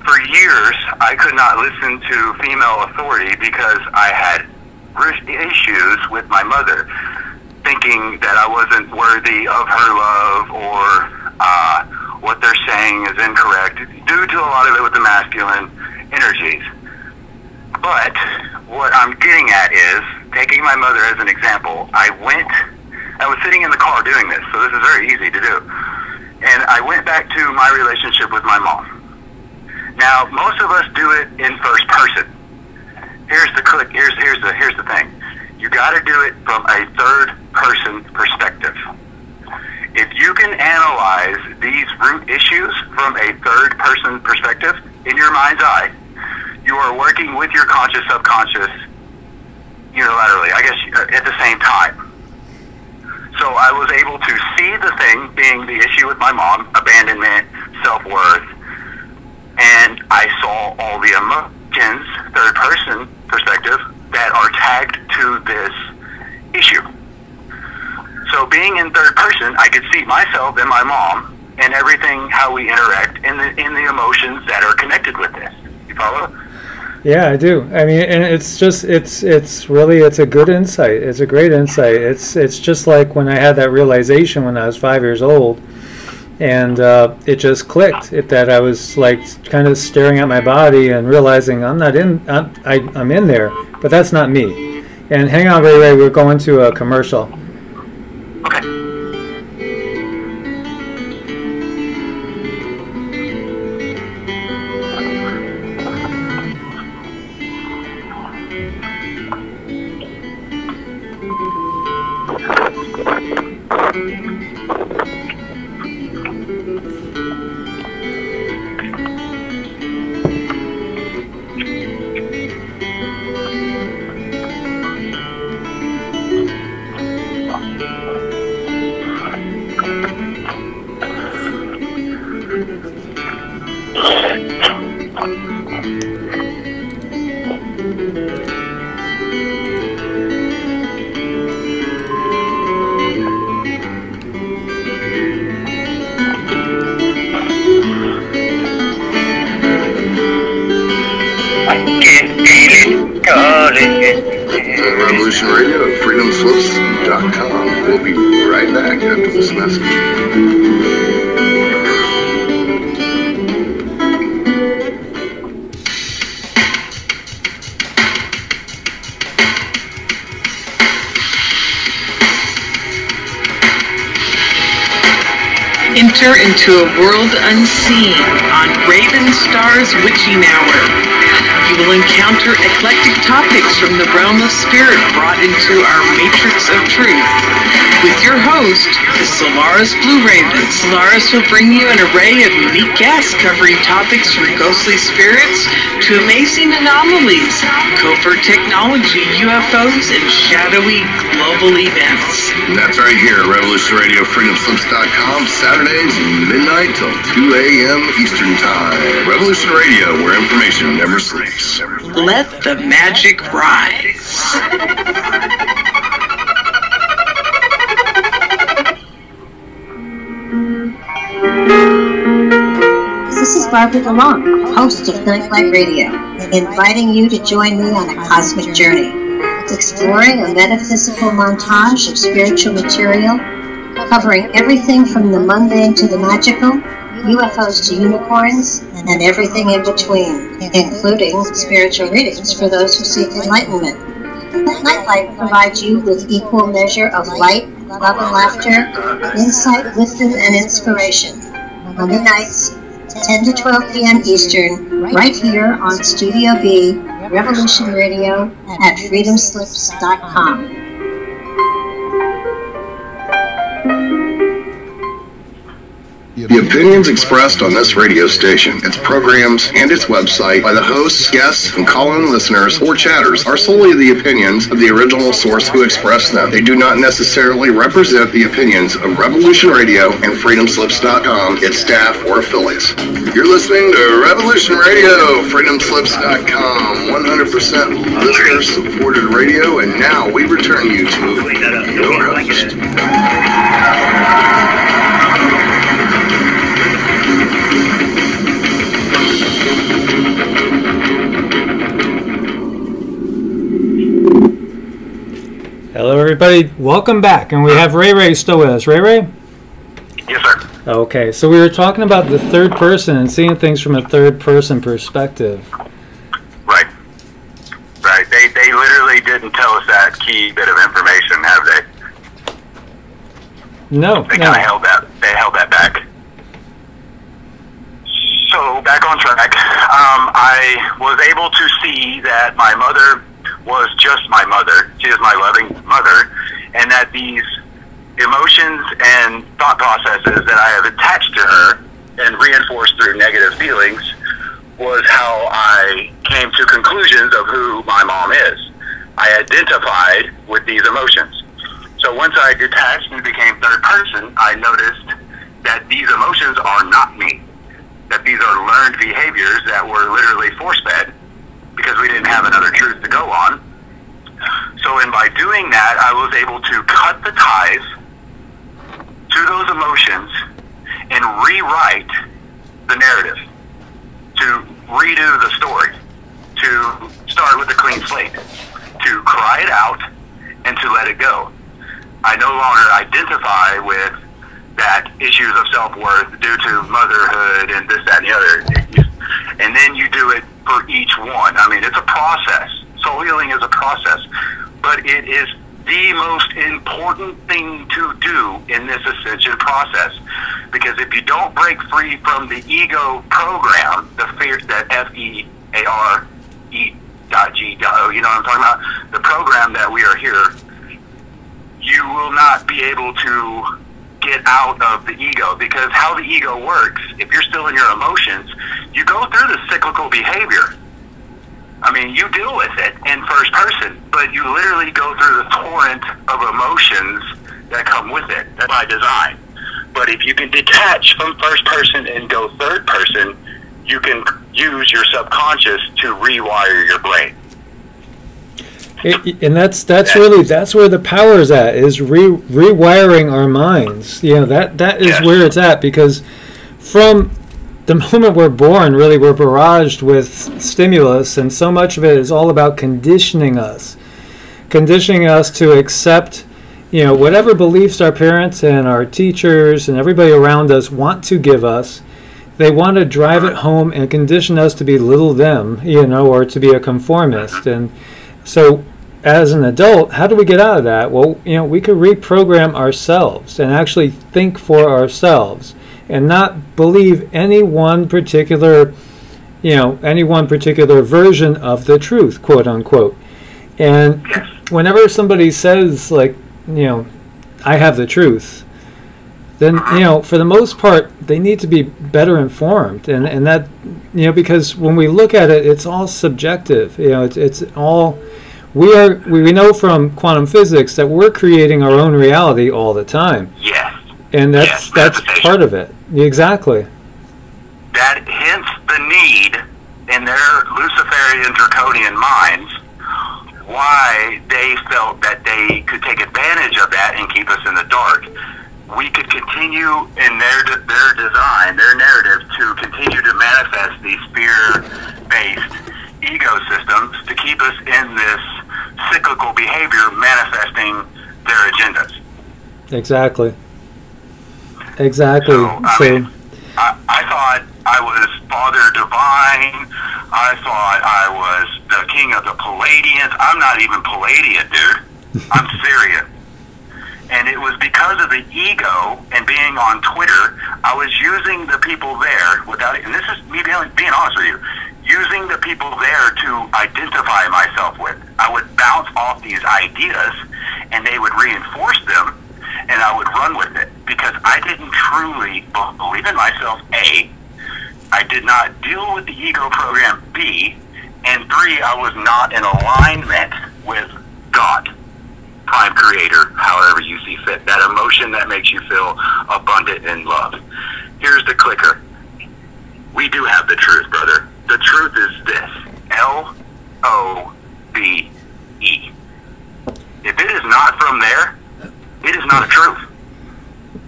For years, I could not listen to female authority because I had issues with my mother, thinking that I wasn't worthy of her love, or what they're saying is incorrect, due to a lot of it with the masculine energies. But what I'm getting at is, taking my mother as an example, I was sitting in the car doing this, so this is very easy to do. And I went back to my relationship with my mom. Now, most of us do it in first person. Here's the thing. You got to do it from a third person perspective. If you can analyze these root issues from a third person perspective, in your mind's eye, you are working with your conscious subconscious unilaterally, I guess, at the same time. So I was able to see the thing being the issue with my mom, abandonment, self-worth, and I saw all the emotions, third person perspective, that are tagged to this issue. So being in third person, I could see myself and my mom and everything, how we interact in the emotions that are connected with this. You follow? Yeah, I do. I mean, and it's a good insight. It's a great insight. It's just like when I had that realization when I was 5 years old, and it just clicked. That I was like kind of staring at my body and realizing I'm in there, but that's not me. And hang on, Ray, we're going to a commercial. Okay. Revolutionary Radio at freedomslips.com. We'll be right back after this message. Enter into a world unseen on Raven Star's Witching Hour. You will encounter eclectic topics from the realm of spirit brought into our matrix of truth. With your host, the Solaris Blue Raven. Solaris will bring you an array of unique guests covering topics from ghostly spirits to amazing anomalies, covert technology, UFOs, and shadowy global events. And that's right here at Revolutionary Radio, freedomslips.com, Saturdays, midnight till 2 a.m. Eastern Time. Revolution Radio, where information never sleeps. Let the magic rise. This is Barbara DeLong, host of Nightlight Radio, inviting you to join me on a cosmic journey, exploring a metaphysical montage of spiritual material, covering everything from the mundane to the magical, UFOs to unicorns, and everything in between, including spiritual readings for those who seek enlightenment. Nightlight provides you with equal measure of light, love and laughter, insight, wisdom, and inspiration. Monday nights, 10 to 12 p.m. Eastern, right here on Studio B, Revolution Radio at freedomslips.com. The opinions expressed on this radio station, its programs, and its website by the hosts, guests, and call-in listeners or chatters are solely the opinions of the original source who expressed them. They do not necessarily represent the opinions of Revolution Radio and freedomslips.com, its staff, or affiliates. You're listening to Revolution Radio, freedomslips.com, 100% listener-supported radio, and now we return you to your host. Hello, everybody. Welcome back. And we have Ray still with us. Ray? Yes, sir. Okay, so we were talking about the third person and seeing things from a third person perspective. Right. Right. They literally didn't tell us that key bit of information, have they? No. They kind of held that back. So, back on track, I was able to see that my mother was just my mother. She is my loving mother, and that these emotions and thought processes that I have attached to her and reinforced through negative feelings was how I came to conclusions of who my mom is. I identified with these emotions. So once I detached and became third person, I noticed that these emotions are not me. That these are learned behaviors that were literally force-fed because we didn't have another truth to go on. So by doing that, I was able to cut the ties to those emotions and rewrite the narrative, to redo the story, to start with a clean slate, to cry it out and to let it go. I no longer identify with that issues of self-worth due to motherhood and this, that, and the other. And then you do it for each one. I mean, it's a process. Soul healing is a process. But it is the most important thing to do in this ascension process. Because if you don't break free from the ego program, the fear, that FEARE.G.O, you know what I'm talking about? The program that we are here, you will not be able to get out of the ego. Because how the ego works, if you're still in your emotions, you go through the cyclical behavior. I mean, you deal with it in first person, but you literally go through the torrent of emotions that come with it. That's by design. But if you can detach from first person and go third person, you can use your subconscious to rewire your brain. And that's where the power is at, is rewiring our minds. You know, that is where it's at, because from the moment we're born, really, we're barraged with stimulus, and so much of it is all about conditioning us to accept, you know, whatever beliefs our parents and our teachers and everybody around us want to give us. They want to drive it home and condition us to be little them, you know, or to be a conformist. And so as an adult, how do we get out of that? Well, you know, we could reprogram ourselves and actually think for ourselves and not believe any one particular version of the truth, quote unquote. And whenever somebody says, like, you know, I have the truth, then, you know, for the most part, they need to be better informed. And that, you know, because when we look at it, it's all subjective. You know, it's all, we know from quantum physics that we're creating our own reality all the time. Yes. And that's part of it. Exactly. That hence the need in their Luciferian draconian minds why they felt that they could take advantage of that and keep us in the dark. We could continue in their design, their narrative, to continue to manifest these fear-based ecosystems to keep us in this cyclical behavior manifesting their agendas. Exactly. So, I thought I was Father Divine. I thought I was the king of the Palladians. I'm not even Palladian, dude. I'm Syrian. And it was because of the ego and being on Twitter, I was using the people there without, and this is me being honest with you, using the people there to identify myself with. I would bounce off these ideas and they would reinforce them, and I would run with it because I didn't truly believe in myself, A. I did not deal with the ego program, B. And 3, I was not in alignment with God, Prime Creator, however you see fit. That emotion that makes you feel abundant in love. Here's the clicker. We do have the truth, brother. The truth is this. L-O-V-E. If it is not from there, it is not a truth.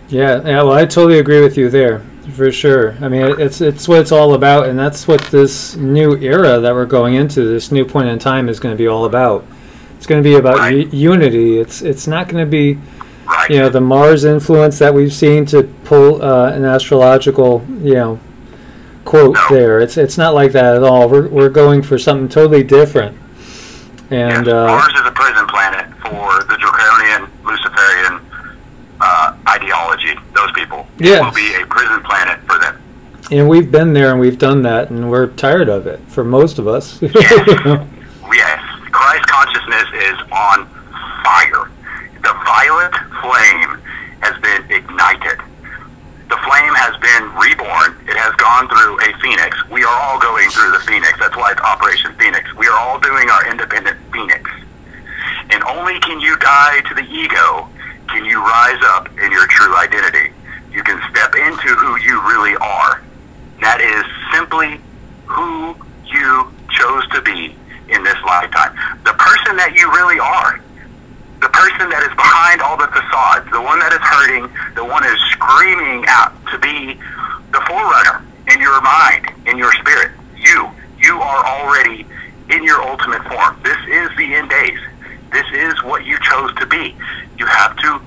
Yeah, well, I totally agree with you there, for sure. I mean, it's what it's all about, and that's what this new era that we're going into, this new point in time, is going to be all about. It's going to be about unity. It's not going to be, the Mars influence that we've seen to pull an astrological, quote there. It's not like that at all. We're going for something totally different. And Mars is a prison planet for the draconian, Luciferian ideology. Those people. It will be a prison planet for them. And we've been there and we've done that, and we're tired of it. For most of us. Yes. Christ consciousness is on fire. The violet flame has been ignited. The flame has been reborn. It has gone through a phoenix. We are all going through the phoenix. That's why it's Operation Phoenix. We are all doing our independent phoenix. And only can you die to the ego, can you rise up in your true identity. You can step into who you really are. That is simply who you chose to be in this lifetime. The person that you really are. The person that is behind all the facades, the one that is hurting, the one that is screaming out to be the forerunner in your mind, in your spirit. You are already in your ultimate form. This is the end days. This is what you chose to be. You have to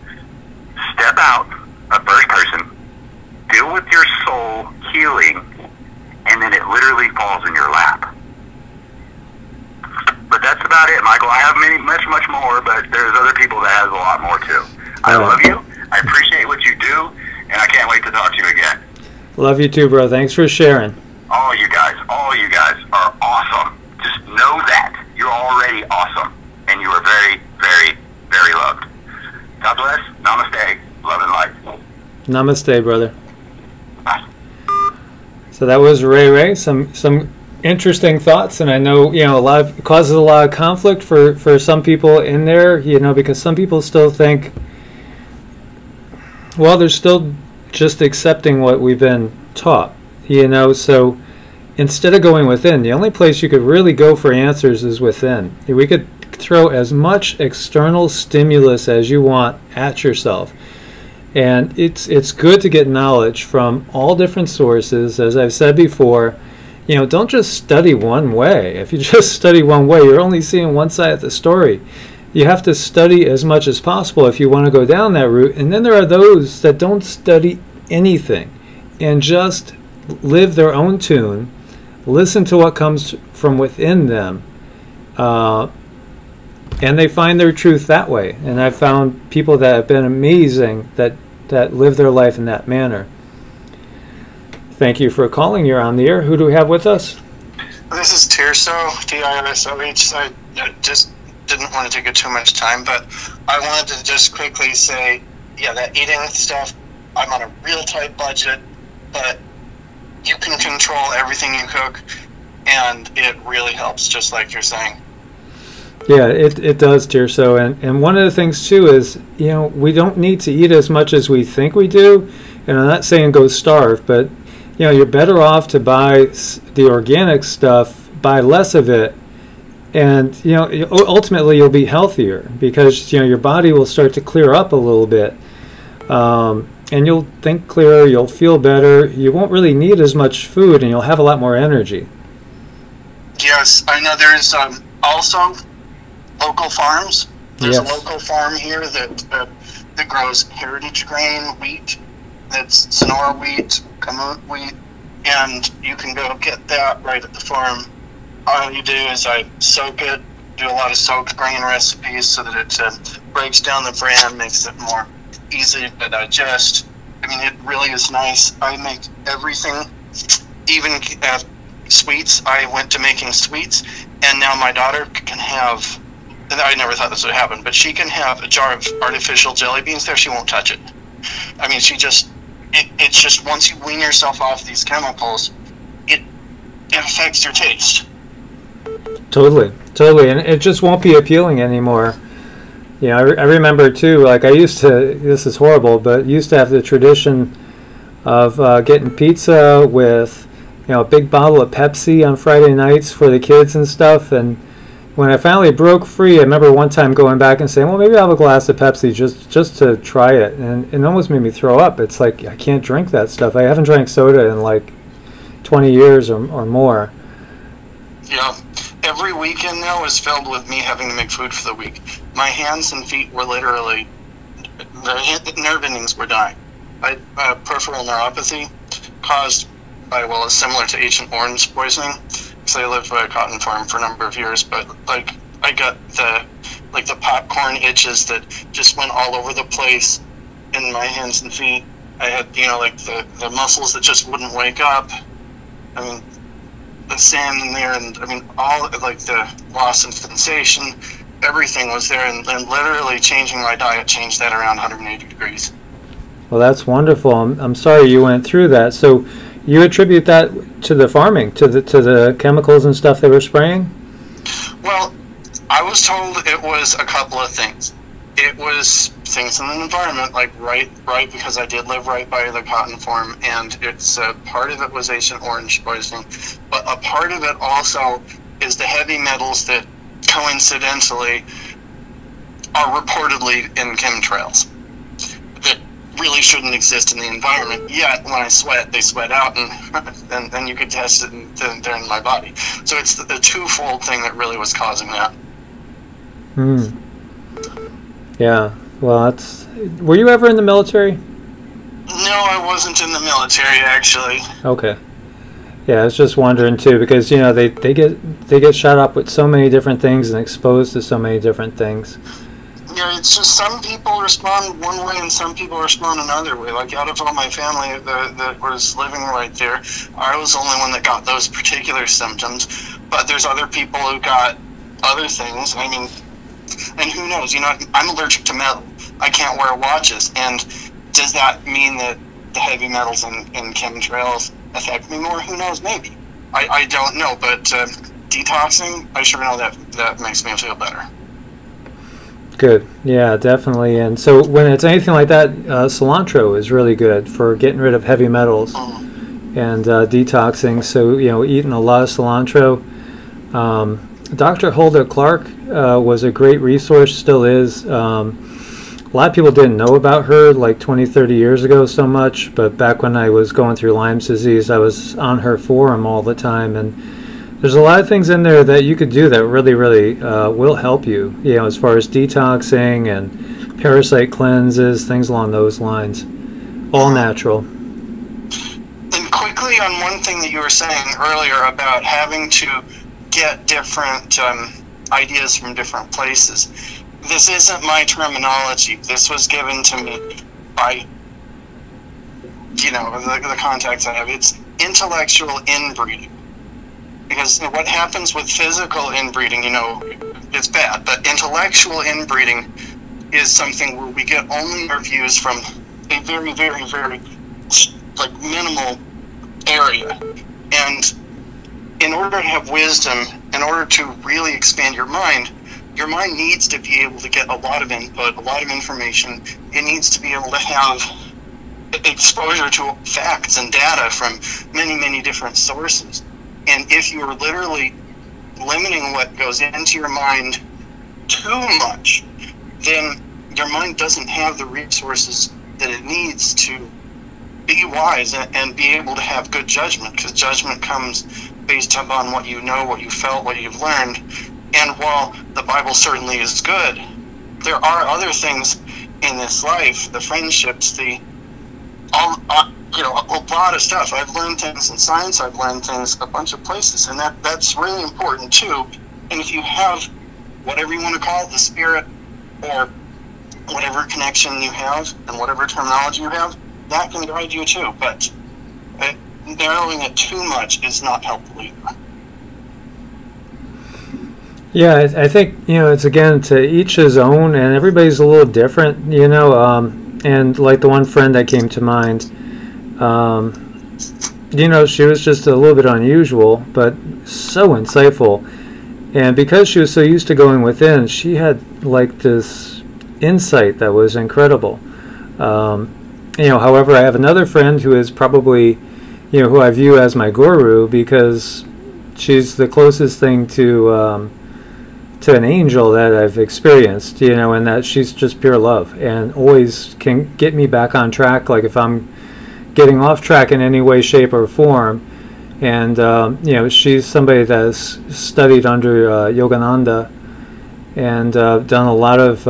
step out of first person, deal with your soul healing, and then it literally falls in your lap. But that's about it, Michael. I have much more, but there's other people that has a lot more too. I love you. I appreciate what you do, and I can't wait to talk to you again. Love you too, bro. Thanks for sharing. All you guys are awesome. Just know that. You're already awesome, and you are very, very, very loved. God bless. Namaste. Love and light. Namaste, brother. Bye. So that was Ray. Some interesting thoughts, and I know it causes a lot of conflict for some people in there, because some people still think, well, they're still just accepting what we've been taught, so instead of going within, the only place you could really go for answers is within. We could throw as much external stimulus as you want at yourself, and it's good to get knowledge from all different sources. As I've said before, don't just study one way. If you just study one way, you're only seeing one side of the story. You have to study as much as possible if you want to go down that route. And then there are those that don't study anything and just live their own tune, listen to what comes from within them, and they find their truth that way. And I've found people that have been amazing that live their life in that manner. Thank you for calling. You're on the air. Who do we have with us? This is Tirso, T-I-R-S-O-H. I just didn't want to take it too much time, but I wanted to just quickly say, that eating stuff, I'm on a real tight budget, but you can control everything you cook, and it really helps, just like you're saying. Yeah, it does, Tirso. And one of the things, too, is, we don't need to eat as much as we think we do. And I'm not saying go starve, but you're better off to buy the organic stuff, buy less of it, and ultimately you'll be healthier because your body will start to clear up a little bit, and you'll think clearer, you'll feel better, you won't really need as much food, and you'll have a lot more energy. Yes, I know there's also local farms. There's a local farm here that grows heritage grain, wheat. That's Sonora wheat, Kamut wheat, and you can go get that right at the farm. All you do is I soak it, do a lot of soaked grain recipes so that it breaks down the bran, makes it more easy to digest. I mean, it really is nice. I make everything, even sweets. I went to making sweets, and now my daughter can have, and I never thought this would happen, but she can have a jar of artificial jelly beans there. She won't touch it. I mean, it's just once you wean yourself off these chemicals, it affects your taste. Totally, and it just won't be appealing anymore. I remember too, like I used to, this is horrible, but used to have the tradition of getting pizza with, a big bottle of Pepsi on Friday nights for the kids and stuff. And when I finally broke free, I remember one time going back and saying, well, maybe I'll have a glass of Pepsi just to try it. And it almost made me throw up. It's like, I can't drink that stuff. I haven't drank soda in like 20 years or more. Yeah. every weekend now was filled with me having to make food for the week. My hands and feet were literally, the nerve endings were dying. I had peripheral neuropathy caused by, well, it's similar to Agent Orange poisoning. So I lived by a cotton farm for a number of years, but like I got the popcorn itches that just went all over the place in my hands and feet. I had, like the muscles that just wouldn't wake up. I mean, the sand in there, and I mean, all like the loss of sensation, everything was there, and literally changing my diet changed that around 180 degrees. Well, that's wonderful. I'm sorry you went through that. So you attribute that to the farming, to the chemicals and stuff they were spraying? Well, I was told it was a couple of things. It was things in the environment, like right, because I did live right by the cotton farm, and it's part of it was Agent Orange poisoning, but a part of it also is the heavy metals that coincidentally are reportedly in chemtrails that really shouldn't exist in the environment. Yet when I sweat, they sweat out, and then you could test it, and they're in my body. So it's the twofold thing that really was causing that. Yeah. Well, were you ever in the military? No, I wasn't in the military, actually. Okay. Yeah, I was just wondering too, because they get shot up with so many different things and exposed to so many different things. Yeah, it's just some people respond one way and some people respond another way. Like out of all my family that was living right there, I was the only one that got those particular symptoms. But there's other people who got other things. I mean, and who knows? I'm allergic to metal. I can't wear watches. And does that mean that the heavy metals and chemtrails affect me more? Who knows? Maybe. I don't know. But detoxing, I sure know that makes me feel better. Good. Yeah, definitely. And so when it's anything like that, cilantro is really good for getting rid of heavy metals and detoxing. So, eating a lot of cilantro. Dr. Hulda Clark was a great resource, still is. A lot of people didn't know about her like 20, 30 years ago so much, but back when I was going through Lyme's disease, I was on her forum all the time, and there's a lot of things in there that you could do that really, really will help you, as far as detoxing and parasite cleanses, things along those lines. All natural. And quickly on one thing that you were saying earlier about having to get different ideas from different places. This isn't my terminology. This was given to me by, the contacts I have. It's intellectual inbreeding. Because what happens with physical inbreeding, it's bad. But intellectual inbreeding is something where we get only our views from a very, very, very, minimal area. And in order to have wisdom, in order to really expand your mind needs to be able to get a lot of input, a lot of information. It needs to be able to have exposure to facts and data from many, many different sources. And if you are literally limiting what goes into your mind too much, then your mind doesn't have the resources that it needs to be wise and be able to have good judgment, because judgment comes based upon what you know, what you felt, what you've learned. And while the Bible certainly is good, there are other things in this life, the friendships, a lot of stuff. I've learned things in science, I've learned things a bunch of places, and that's really important too. And if you have whatever you want to call it, the spirit, or whatever connection you have, and whatever terminology you have, that can guide you too. But narrowing it too much is not helpful either. Yeah, I think, it's again to each his own, and everybody's a little different, and like the one friend that came to mind, she was just a little bit unusual, but so insightful. And because she was so used to going within, she had like this insight that was incredible. However, I have another friend who is probably, who I view as my guru, because she's the closest thing to an angel that I've experienced, and that she's just pure love and always can get me back on track. Like if I'm getting off track in any way, shape, or form, And she's somebody that has studied under Yogananda and done a lot of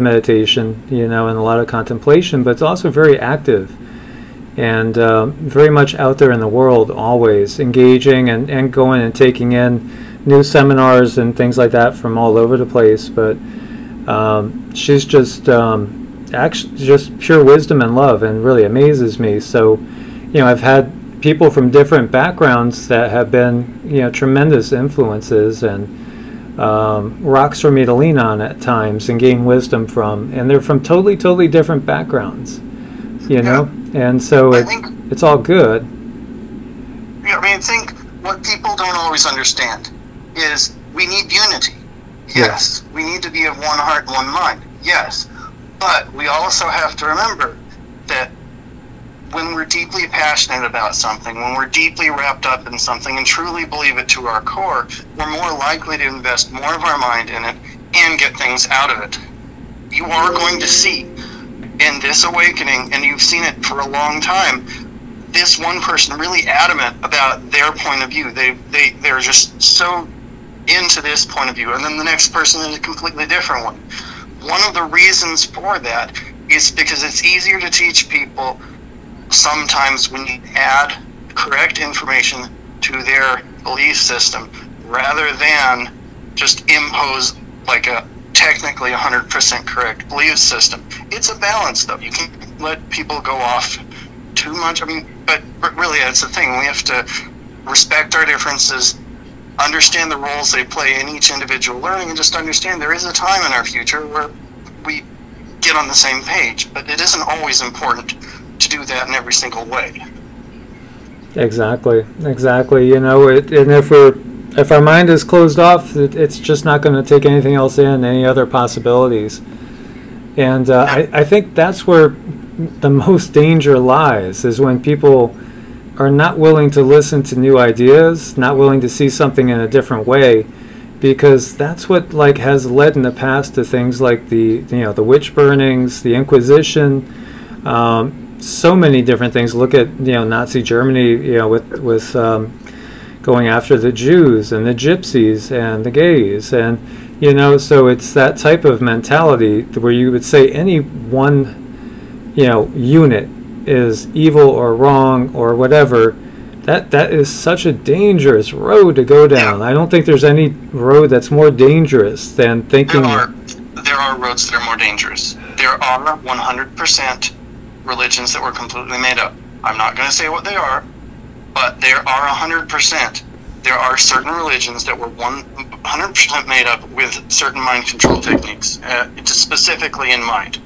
meditation, and a lot of contemplation, but it's also very active and very much out there in the world, always engaging and going and taking in new seminars and things like that from all over the place. But she's just actually just pure wisdom and love, and really amazes me. So, I've had people from different backgrounds that have been, tremendous influences, and rocks for me to lean on at times and gain wisdom from, and they're from totally different backgrounds, and so it's all good. Yeah, I think what people don't always understand is we need unity. Yes, we need to be of one heart and one mind. Yes, but we also have to remember that when we're deeply passionate about something, when we're deeply wrapped up in something and truly believe it to our core, we're more likely to invest more of our mind in it and get things out of it. You are going to see in this awakening, and you've seen it for a long time, this one person really adamant about their point of view. They're just so into this point of view, and then the next person is a completely different one. One of the reasons for that is because it's easier to teach people sometimes when you add correct information to their belief system rather than just impose like a technically 100% correct belief system. It's a balance, though. You can't let people go off too much. But really that's the thing. We have to respect our differences, understand the roles they play in each individual learning, and just understand there is a time in our future where we get on the same page. But it isn't always important to do that in every single way. Exactly. And if our mind is closed off, it's just not going to take anything else in, any other possibilities. And I think that's where the most danger lies, is when people are not willing to listen to new ideas, not willing to see something in a different way, because that's what has led in the past to things like the witch burnings, the Inquisition, so many different things. Look at Nazi Germany, with going after the Jews and the Gypsies and the gays, and so it's that type of mentality where you would say any one unit is evil or wrong or whatever. That is such a dangerous road to go down. I don't think there's any road that's more dangerous than thinking. There are roads that are more dangerous. There are 100% religions that were completely made up. I'm not going to say what they are, but there are 100%. There are certain religions that were 100% made up with certain mind control techniques, specifically in mind.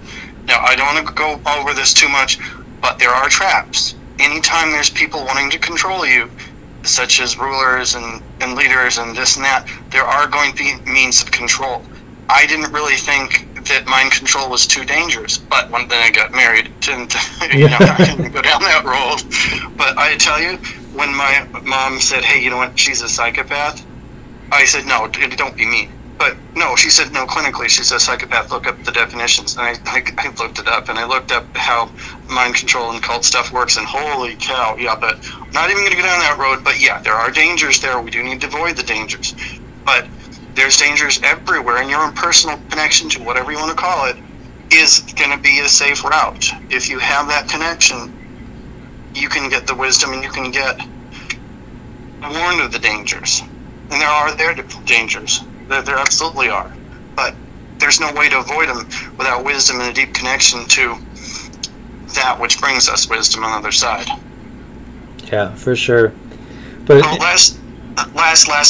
Now, I don't want to go over this too much, but there are traps. Anytime there's people wanting to control you, such as rulers and leaders and this and that, there are going to be means of control. I didn't really think that mind control was too dangerous, but then I got married, I didn't go down that road. But I tell you, when my mom said, hey, you know what, she's a psychopath, I said, no, don't be mean. But no, she said, no, clinically, she's a psychopath, look up the definitions. And I looked it up, and I looked up how mind control and cult stuff works, and holy cow, yeah, but I'm not even going to go down that road. But yeah, there are dangers there. We do need to avoid the dangers. But there's dangers everywhere, and your own personal connection to whatever you want to call it is going to be a safe route. If you have that connection, you can get the wisdom, and you can get warned of the dangers. And there are dangers. There absolutely are. But there's no way to avoid them without wisdom and a deep connection to that which brings us wisdom on the other side. Yeah, for sure. But last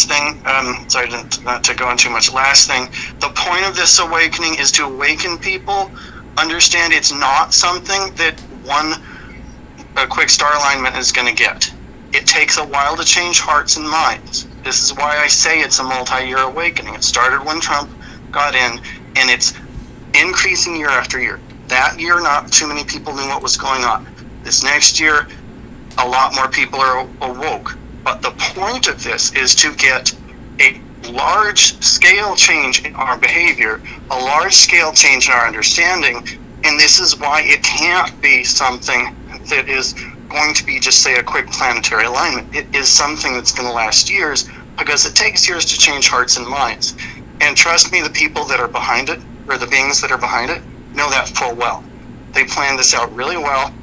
thing, sorry not to go on too much. Last thing, the point of this awakening is to awaken people, understand it's not something that a quick star alignment is going to get. It takes a while to change hearts and minds. This is why I say it's a multi-year awakening. It started when Trump got in, and it's increasing year after year. That year, not too many people knew what was going on. This next year, a lot more people are awoke. But the point of this is to get a large-scale change in our behavior, a large-scale change in our understanding, and this is why it can't be something that is going to be just, say, a quick planetary alignment. It is something that's going to last years, because it takes years to change hearts and minds. And trust me, the people that are behind it, or the beings that are behind it, know that full well. They planned this out really well.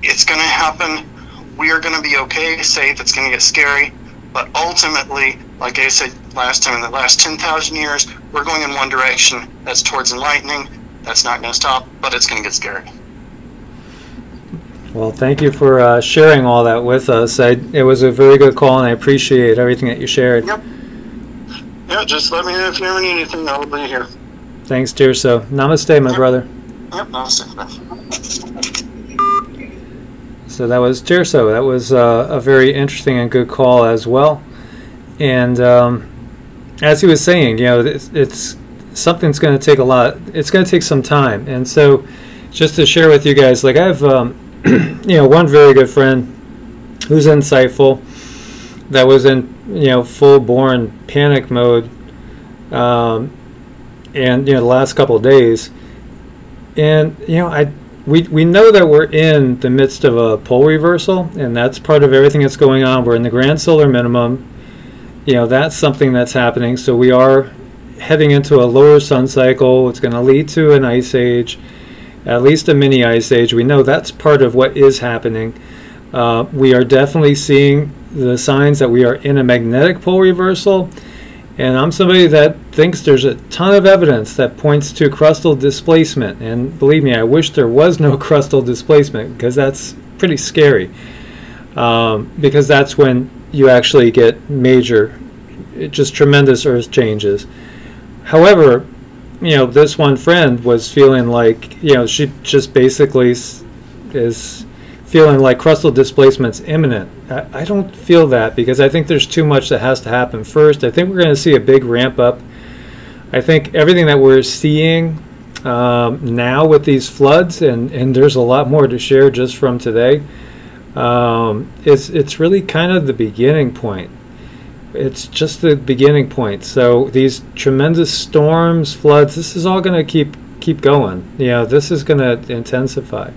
It's going to happen. We are going to be okay, safe. It's going to get scary. But ultimately, like I said last time, in the last 10,000 years, we're going in one direction. That's towards enlightening. That's not going to stop, but it's going to get scary. Well, thank you for sharing all that with us. It was a very good call, and I appreciate everything that you shared. Yep. Yeah, just let me know if you ever need anything. I'll be here. Thanks, Tirso. Namaste, my brother. Yep, namaste. So that was Tirso. That was a very interesting and good call as well. And as he was saying, you know, it's something's going to take a lot. It's going to take some time. And so, just to share with you guys, like I have, you know, one very good friend who's insightful, that was in, you know, full-born panic mode, and you know, the last couple of days, and you know, we know that we're in the midst of a pole reversal, and that's part of everything that's going on. We're in the grand solar minimum. You know, that's something that's happening. So we are heading into a lower sun cycle. It's going to lead to an ice age, at least a mini ice age. We know that's part of what is happening. We are definitely seeing the signs that we are in a magnetic pole reversal. And I'm somebody that thinks there's a ton of evidence that points to crustal displacement. And believe me, I wish there was no crustal displacement, because that's pretty scary. Because that's when you actually get major, just tremendous earth changes. However, you know, this one friend was feeling like, you know, she just basically is feeling like crustal displacement's imminent. I don't feel that, because I think there's too much that has to happen first. I think we're going to see a big ramp up. I think everything that we're seeing now with these floods, and there's a lot more to share just from today, it's really kind of the beginning point. It's just the beginning point. So these tremendous storms, floods, this is all going to keep going. You know, this is going to intensify.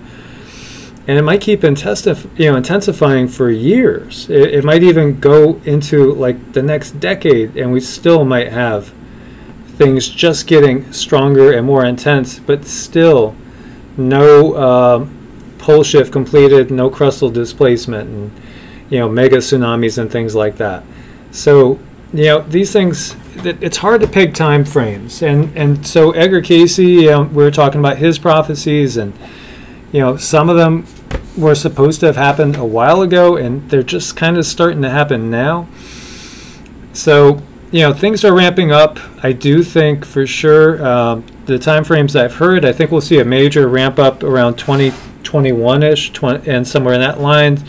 And it might keep intensifying for years. It might even go into like the next decade, and we still might have things just getting stronger and more intense, but still no pole shift completed, no crustal displacement, and you know, mega tsunamis and things like that. So you know, these things, it's hard to peg time frames, and so Edgar Cayce, we were talking about his prophecies, and you know, some of them were supposed to have happened a while ago, and they're just kind of starting to happen now. So, you know, things are ramping up. I do think for sure, the time frames I've heard, I think we'll see a major ramp up around 2021-ish, and somewhere in that line.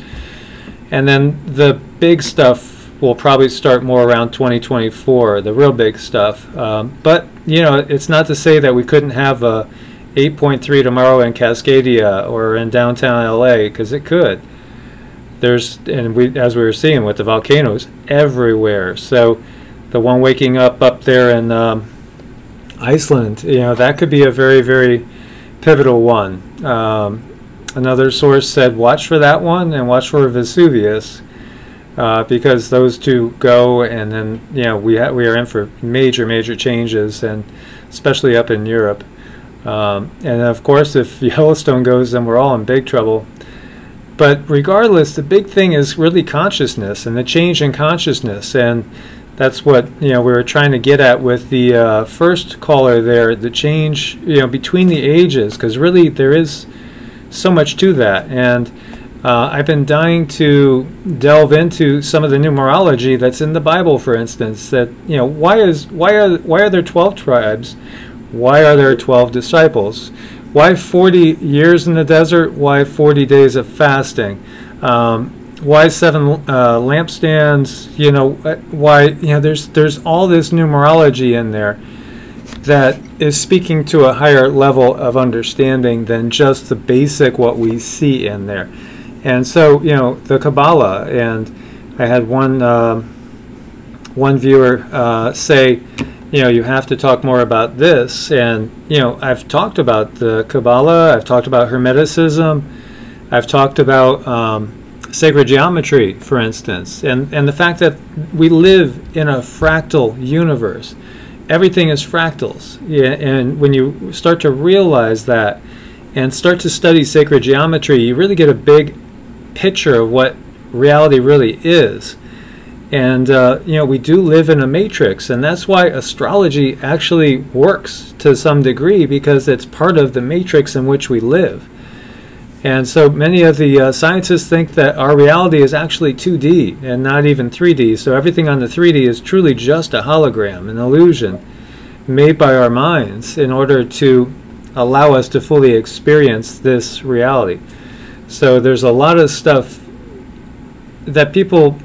And then the big stuff will probably start more around 2024, the real big stuff. But, you know, it's not to say that we couldn't have a 8.3 tomorrow in Cascadia or in downtown LA, because it could. There's, and as we were seeing with the volcanoes everywhere. So the one waking up there in Iceland, you know, that could be a very, very pivotal one. Another source said watch for that one and watch for Vesuvius, because those two go, and then, you know, we are in for major changes, and especially up in Europe. And of course, if Yellowstone goes, then we're all in big trouble. But regardless, the big thing is really consciousness and the change in consciousness, and that's what, you know, we were trying to get at with the first caller there. The change, you know, between the ages, because really there is so much to that. And I've been dying to delve into some of the numerology that's in the Bible, for instance. That, you know, why are there 12 tribes? Why are there 12 disciples? Why 40 years in the desert? Why 40 days of fasting? Why 7 lampstands? You know, why, you know, there's all this numerology in there that is speaking to a higher level of understanding than just the basic what we see in there. And so, you know, the Kabbalah, and I had one viewer say, you know, you have to talk more about this. And, you know, I've talked about the Kabbalah, I've talked about Hermeticism, I've talked about sacred geometry, for instance, and the fact that we live in a fractal universe. Everything is fractals. Yeah, and when you start to realize that and start to study sacred geometry, you really get a big picture of what reality really is. And we do live in a matrix, and that's why astrology actually works to some degree, because it's part of the matrix in which we live. And so many of the scientists think that our reality is actually 2D and not even 3D. So everything on the 3D is truly just a hologram, an illusion made by our minds in order to allow us to fully experience this reality. So there's a lot of stuff that people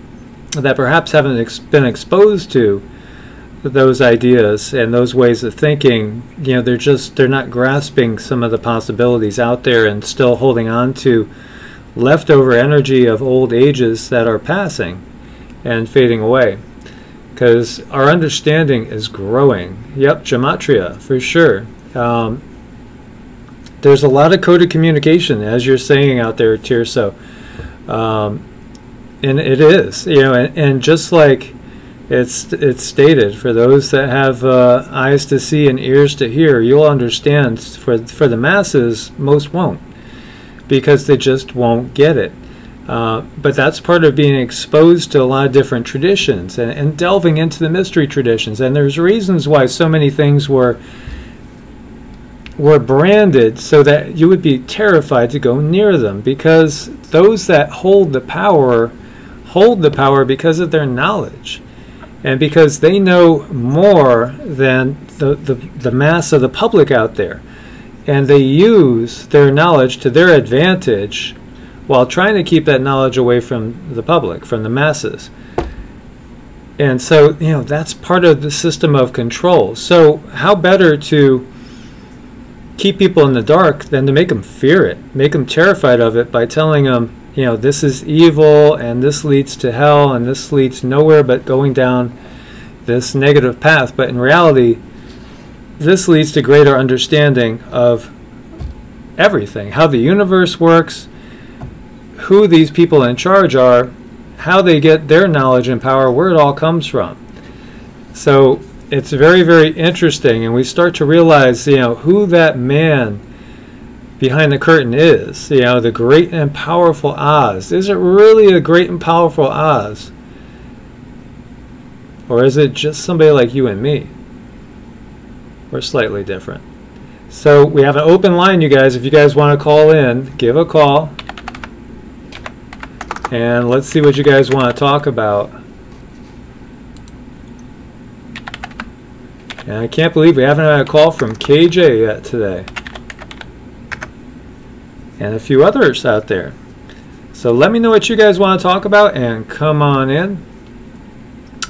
that perhaps haven't been exposed to those ideas and those ways of thinking, they're not grasping some of the possibilities out there and still holding on to leftover energy of old ages that are passing and fading away. Because our understanding is growing. Yep, gematria, for sure. There's a lot of coded communication, as you're saying out there, Tirso. And it is, and just like it's stated, for those that have eyes to see and ears to hear, you'll understand. For the masses, most won't, because they just won't get it. But that's part of being exposed to a lot of different traditions and delving into the mystery traditions. And there's reasons why so many things were branded so that you would be terrified to go near them, because those that hold the power because of their knowledge, and because they know more than the mass of the public out there, and they use their knowledge to their advantage while trying to keep that knowledge away from the public, from the masses. And so, that's part of the system of control. So how better to keep people in the dark than to make them fear it, make them terrified of it by telling them, this is evil, and this leads to hell, and this leads nowhere but going down this negative path. But in reality, this leads to greater understanding of everything, how the universe works, who these people in charge are, how they get their knowledge and power, where it all comes from. So it's very, very interesting, and we start to realize, who that man behind the curtain is, the great and powerful Oz. Is it really a great and powerful Oz? Or is it just somebody like you and me? We're slightly different. So we have an open line, you guys. If you guys want to call in, give a call. And let's see what you guys want to talk about. And I can't believe we haven't had a call from KJ yet today. And a few others out there. So let me know what you guys want to talk about and come on in.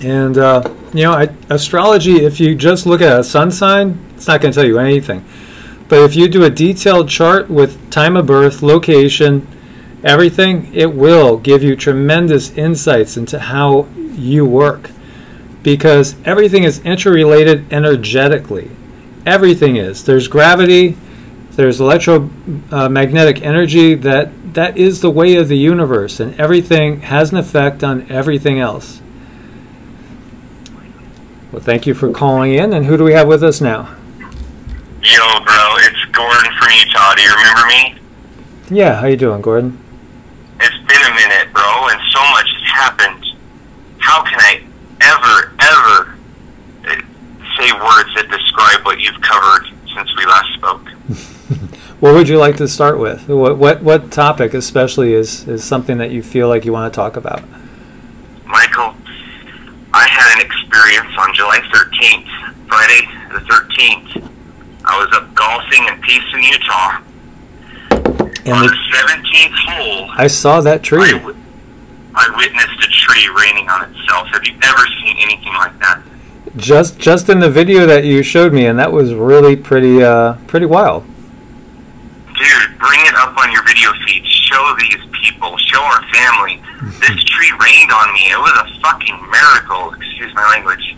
And, astrology, if you just look at a sun sign, it's not going to tell you anything. But if you do a detailed chart with time of birth, location, everything, it will give you tremendous insights into how you work. Because everything is interrelated energetically. Everything is. There's gravity. There's electromagnetic energy. That is the way of the universe, and everything has an effect on everything else. Well, thank you for calling in. And who do we have with us now? Yo, bro, it's Gordon from Utah. Do you remember me? Yeah, how you doing, Gordon? It's been a minute, bro, and so much has happened. How can I ever say words that describe what you've covered since we last spoke? What would you like to start with? What topic especially is something that you feel like you want to talk about? Michael, I had an experience on July 13th, Friday the 13th. I was up golfing in Payson, Utah. And on the 17th hole, I saw that tree. I witnessed a tree raining on itself. Have you ever seen anything like that? Just in the video that you showed me, and that was really pretty wild. Dude, bring it up on your video feed. Show these people. Show our family. This tree rained on me. It was a fucking miracle. Excuse my language.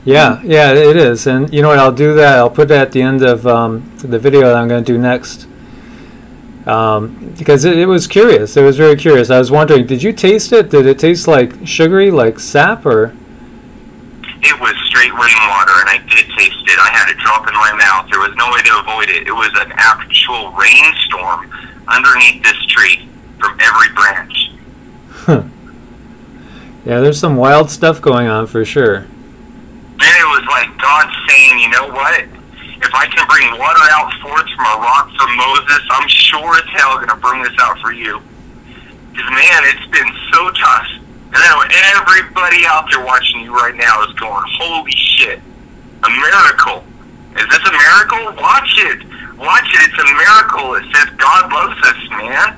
Yeah, it is. And you know what? I'll do that. I'll put that at the end of the video that I'm going to do next. Because it was curious. It was very curious. I was wondering, did you taste it? Did it taste like sugary, like sap, or? It was straight rainwater, and I did taste it. I had a drop in my mouth. There was no way to avoid it. It was an actual rainstorm underneath this tree from every branch. Huh. Yeah, there's some wild stuff going on for sure. And it was like God saying, you know what? If I can bring water out forth from a rock for Moses, I'm sure as hell going to bring this out for you. Because, man, it's been so tough. And I know everybody out there watching you right now is going, holy shit, a miracle. Is this a miracle? Watch it. Watch it. It's a miracle. It says God loves us, man.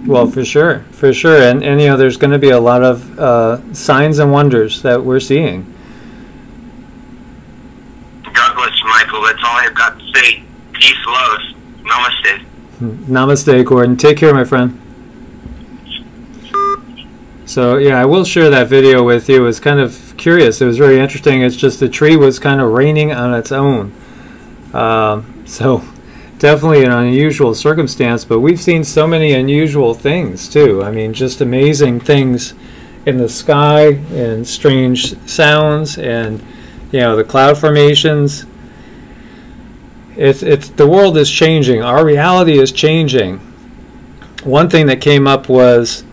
Well, for sure. For sure. And you know, there's going to be a lot of signs and wonders that we're seeing. God bless you, Michael. That's all I've got to say. Peace, love. Namaste. Namaste, Gordon. Take care, my friend. So, yeah, I will share that video with you. It was kind of curious. It was very interesting. It's just the tree was kind of raining on its own. So, definitely an unusual circumstance, but we've seen so many unusual things, too. I mean, just amazing things in the sky and strange sounds and, you know, the cloud formations. It's the world is changing. Our reality is changing. One thing that came up was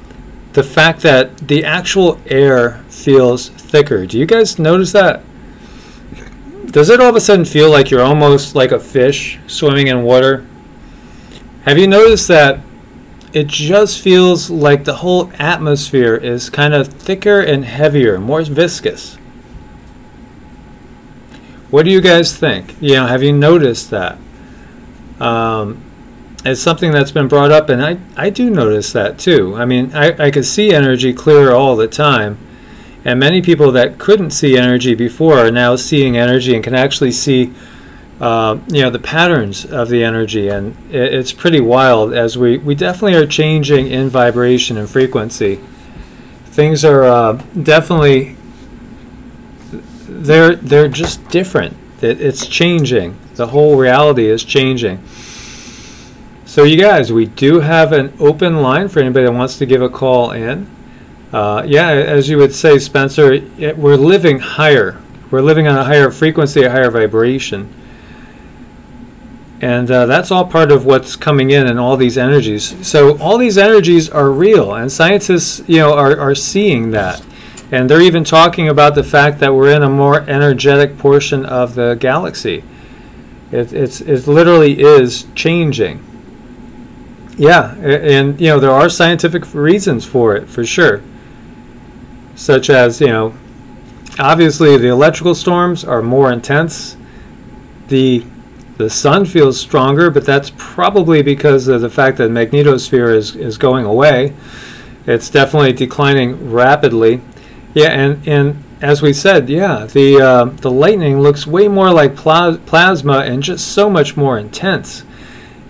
the fact that the actual air feels thicker. Do you guys notice that? Does it all of a sudden feel like you're almost like a fish swimming in water? Have you noticed that it just feels like the whole atmosphere is kind of thicker and heavier, more viscous? What do you guys think? You know, have you noticed that? It's something that's been brought up, and I do notice that too. I mean, I could see energy clearer all the time, and many people that couldn't see energy before are now seeing energy and can actually see, you know, the patterns of the energy, and it's pretty wild. As we definitely are changing in vibration and frequency. Things are definitely they're just different. It's changing. The whole reality is changing. So you guys, we do have an open line for anybody that wants to give a call in. Yeah, as you would say, Spencer, we're living higher. We're living on a higher frequency, a higher vibration. And that's all part of what's coming in all these energies. So all these energies are real, and scientists, you know, are seeing that. And they're even talking about the fact that we're in a more energetic portion of the galaxy. It literally is changing. Yeah, and you know, there are scientific reasons for it, for sure. Such as, you know, obviously the electrical storms are more intense. The sun feels stronger, but that's probably because of the fact that the magnetosphere is going away. It's definitely declining rapidly. Yeah, and as we said, yeah, the lightning looks way more like plasma and just so much more intense.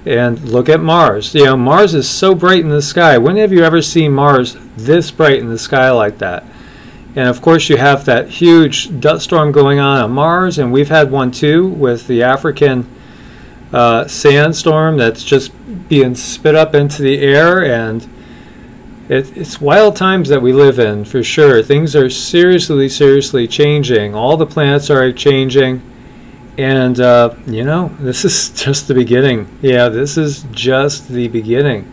And look at Mars. You know, Mars is so bright in the sky. When have you ever seen Mars this bright in the sky like that? And of course you have that huge dust storm going on Mars, and we've had one too with the African sandstorm that's just being spit up into the air. And it's wild times that we live in, for sure. Things are seriously changing. All the planets are changing. And, you know, this is just the beginning. Yeah, this is just the beginning.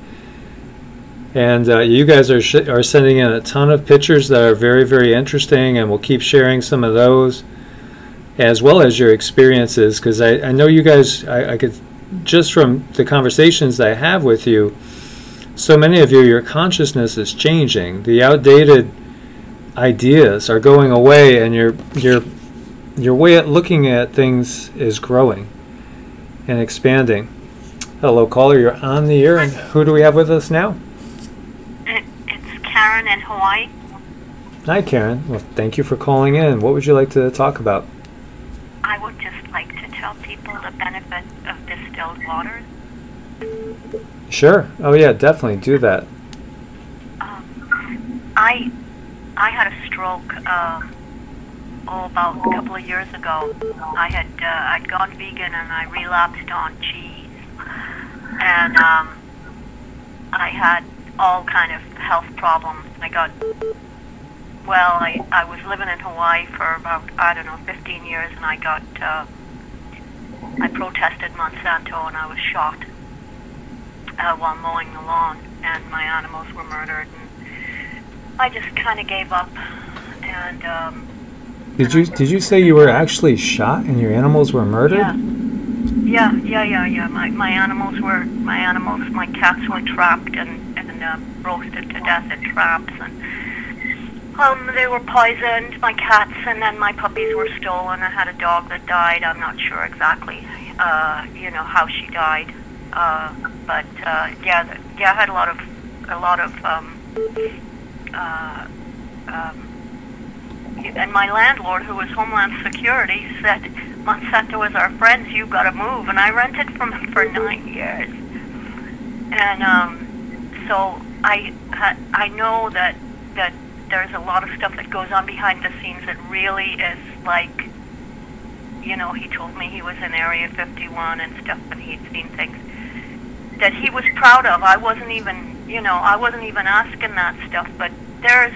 And you guys are sending in a ton of pictures that are very interesting, and we'll keep sharing some of those, as well as your experiences, because I know you guys, I could, just from the conversations that I have with you, so many of you, your consciousness is changing. The outdated ideas are going away, and your way at looking at things is growing and expanding. Hello, caller. You're on the air. And who do we have with us now? It's Karen in Hawaii. Hi, Karen. Well, thank you for calling in. What would you like to talk about? I would just like to tell people the benefit of distilled waters. Sure. Oh, yeah, definitely do that. I had a stroke about a couple of years ago. I'd gone vegan and I relapsed on cheese. and I had all kind of health problems. I was living in Hawaii for about, 15 years, and I protested Monsanto, and I was shot while mowing the lawn, and my animals were murdered, and I just kind of gave up. And did you say you were actually shot and your animals were murdered? Yeah. My cats were trapped and roasted to death in traps, and they were poisoned, my cats, and then my puppies were stolen. I had a dog that died. I'm not sure exactly, how she died, but I had a lot of and my landlord, who was Homeland Security, said, Monsanto is our friends, you've got to move. And I rented from him for 9 years. And so I know that there's a lot of stuff that goes on behind the scenes that really is like, he told me he was in Area 51 and stuff, and he'd seen things that he was proud of. I wasn't even asking that stuff, but there is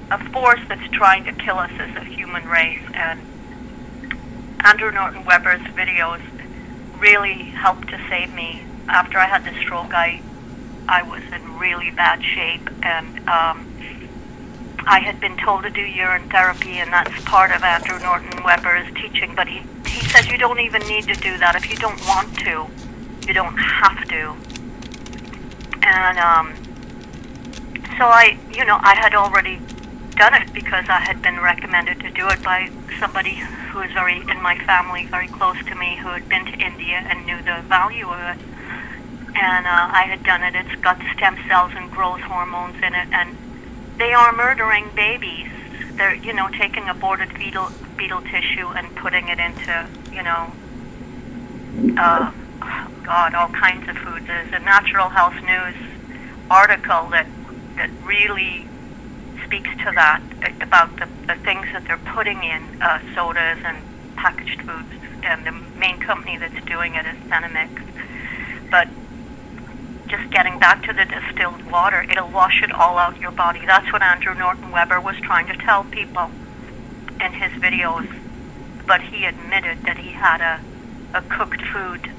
a force that's trying to kill us as a human race, and Andrew Norton Weber's videos really helped to save me. After I had the stroke, I was in really bad shape, and I had been told to do urine therapy, and that's part of Andrew Norton Weber's teaching, but he says you don't even need to do that. If you don't want to, you don't have to. And so I had already done it because I had been recommended to do it by somebody who was in my family, very close to me, who had been to India and knew the value of it. And I had done it. It's got stem cells and growth hormones in it, and they are murdering babies. They're, taking aborted fetal tissue and putting it into, all kinds of foods. There's a Natural Health News article that really speaks to that, about the things that they're putting in sodas and packaged foods, and the main company that's doing it is Pranic. But just getting back to the distilled water, it'll wash it all out your body. That's what Andrew Norton Weber was trying to tell people in his videos, but he admitted that he had a cooked food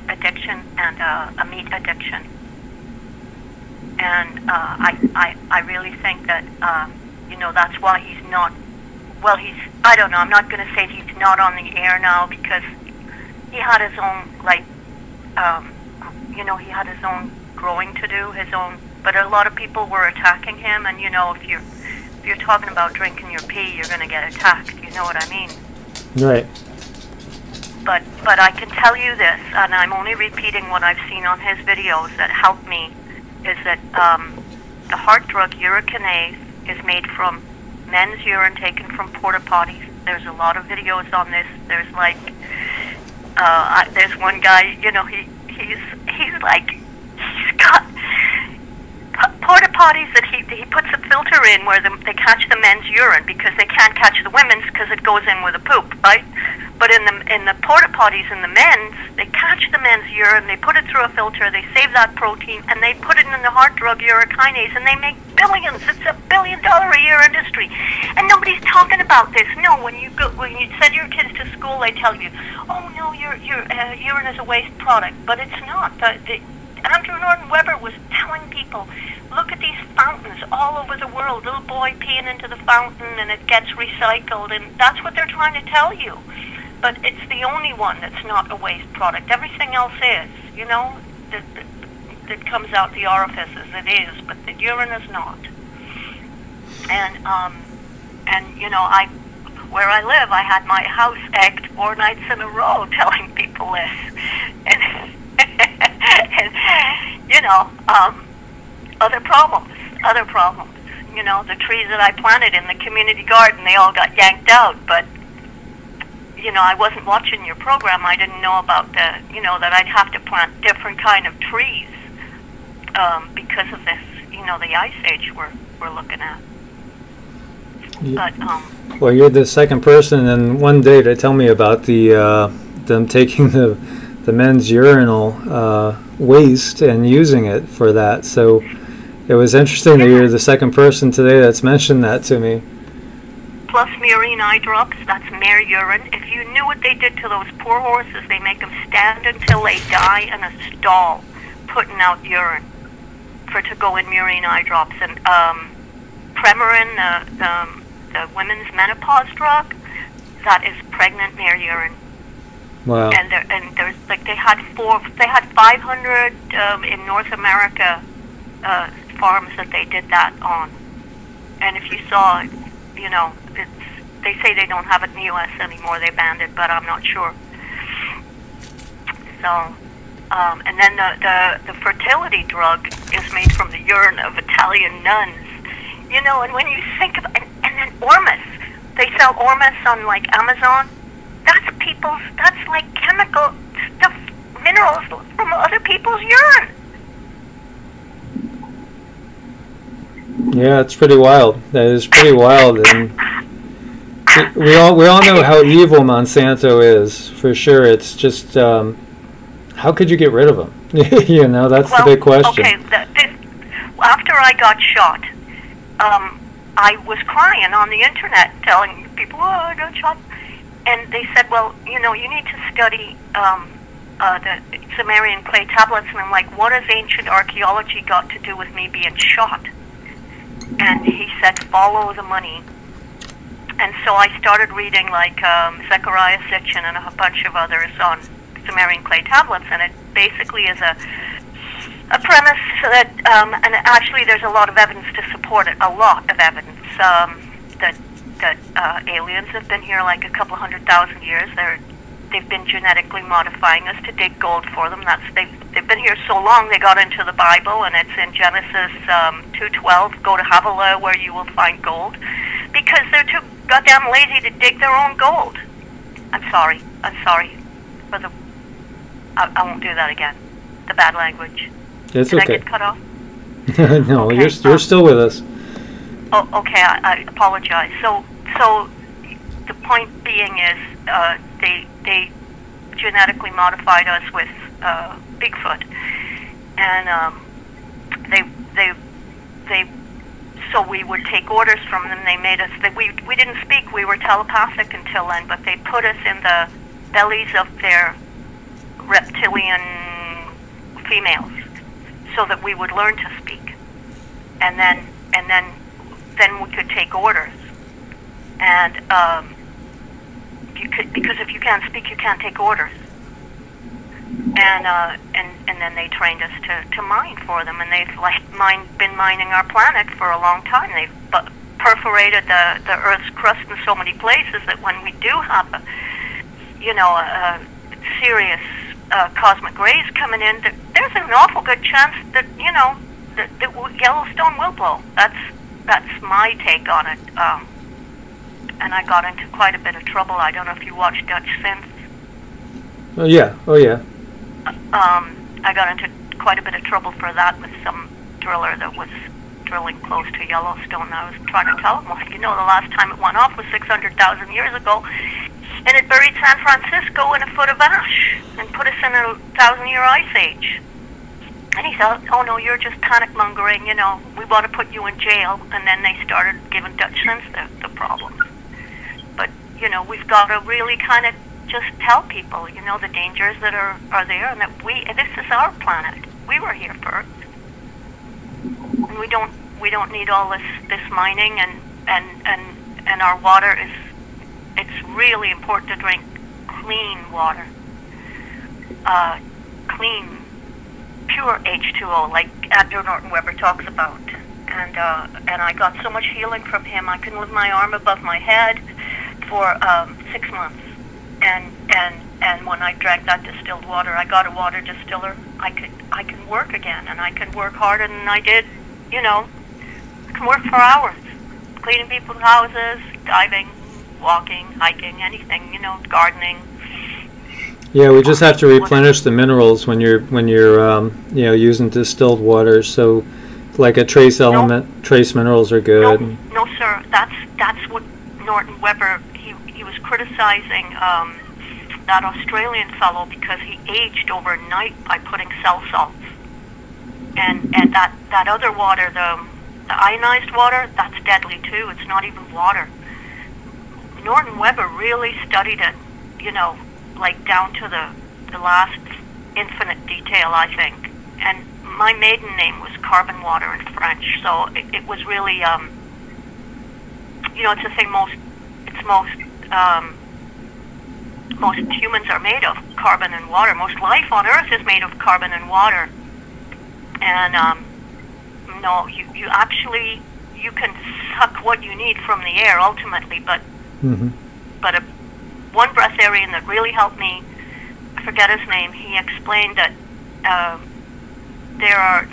addiction and a meat addiction. And I really think that, that's why he's not, I don't know, I'm not going to say he's not on the air now, because he had his own, he had his own growing to do, but a lot of people were attacking him, and, if you're talking about drinking your pee, you're going to get attacked, you know what I mean? Right. But I can tell you this, and I'm only repeating what I've seen on his videos that helped me, is that the heart drug urokinase is made from men's urine taken from porta potties. There's a lot of videos on this. There's there's one guy, he's got porta potties that he puts a filter in where they catch the men's urine, because they can't catch the women's because it goes in with a poop, right? But in the porta potties in the men's, they catch the men's urine, they put it through a filter, they save that protein, and they put it in the heart drug urokinase, and they make billions. It's a $1 billion a year industry, and nobody's talking about this. No, when you send your kids to school, they tell you, oh no, your urine is a waste product, but it's not. Andrew Norton Weber was telling people, look at these fountains all over the world, little boy peeing into the fountain and it gets recycled, and that's what they're trying to tell you. But it's the only one that's not a waste product. Everything else is, that comes out the orifices, it is, but the urine is not. And where I live, I had my house egged 4 nights in a row telling people this. And other problems. The trees that I planted in the community garden, they all got yanked out, but, I wasn't watching your program. I didn't know about that I'd have to plant different kind of trees, because of this, the ice age we're looking at. Yeah. But, well, you're the second person in one day to tell me about the them taking the men's urinal waste and using it for that. So it was interesting that you're the second person today that's mentioned that to me. Plus murine eye drops, that's mare urine. If you knew what they did to those poor horses, they make them stand until they die in a stall, putting out urine to go in murine eye drops. And Premarin, the women's menopause drug, that is pregnant mare urine. Wow. And there's like they had 500 in North America farms that they did that on. And if you saw, you know, they say they don't have it in the U.S. anymore. They banned it, but I'm not sure. So, and then the fertility drug is made from the urine of Italian nuns. You know, and when you think of, and then Ormus, they sell Ormus on like Amazon. That's like chemical stuff, minerals from other people's urine. Yeah, it's pretty wild. That is pretty wild, and we all know how evil Monsanto is, for sure. It's just how could you get rid of them? You know, that's the big question. Okay, after I got shot, I was crying on the internet, telling people, "Oh, I got shot," and they said, "Well, you know, you need to study the Sumerian clay tablets." And I'm like, "What has ancient archaeology got to do with me being shot?" And he said, "Follow the money." And so I started reading like Zechariah Sitchin and a bunch of others on Sumerian clay tablets, and it basically is a premise that, and actually there's a lot of evidence to support it, a lot of evidence that aliens have been here like a couple 100,000 years. They've been genetically modifying us to dig gold for them. They've been here so long they got into the Bible, and it's in Genesis 2:12. Go to Havilah where you will find gold, because they're too goddamn lazy to dig their own gold. I'm sorry for the. I won't do that again. The bad language. It's Did okay. I get cut off? No, okay, you're still with us. Oh, okay. I apologize. So the point being is, they genetically modified us with Bigfoot, and they so we would take orders from them. They made us. We didn't speak. We were telepathic until then, but they put us in the bellies of their reptilian females, so that we would learn to speak, and then we could take orders. And because if you can't speak, you can't take orders. And then they trained us to mine for them, and they've been mining our planet for a long time. They've perforated the Earth's crust in so many places that when we do have a serious cosmic rays coming in, there's an awful good chance that that Yellowstone will blow. That's my take on it. And I got into quite a bit of trouble. I don't know if you watched Dutch Synth. Oh yeah. I got into quite a bit of trouble for that with some driller that was drilling close to Yellowstone. I was trying to tell him, well, the last time it went off was 600,000 years ago, and it buried San Francisco in a foot of ash and put us in a 1,000-year ice age. And he said, "Oh no, you're just panic mongering. We want to put you in jail." And then they started giving Dutch Synth the problems. But we've got to really kind of just tell people, the dangers that are there, and that this is our planet. We were here first, and we don't need all this mining, and our water it's really important to drink clean water, clean, pure H2O, like Andrew Norton Weber talks about. And I got so much healing from him. I couldn't lift my arm above my head for 6 months. And when I drank that distilled water, I got a water distiller. I can work again, and I can work harder than I did. I can work for hours, cleaning people's houses, diving, walking, hiking, anything. Gardening. Yeah, we just have to replenish the minerals when you're using distilled water. So, like a trace element, trace minerals are good. No, sir. That's what Norton Weber. He was criticizing that Australian fellow because he aged overnight by putting cell salts. And that other water, the ionized water, that's deadly too. It's not even water. Norton Webber really studied it, you know, like down to the last infinite detail, I think. And my maiden name was carbon water in French, so it was really, you know, it's the thing most humans are made of, carbon and water. Most life on Earth is made of carbon and water. And no, you actually, you can suck what you need from the air ultimately, but one breatharian that really helped me, I forget his name, he explained that there are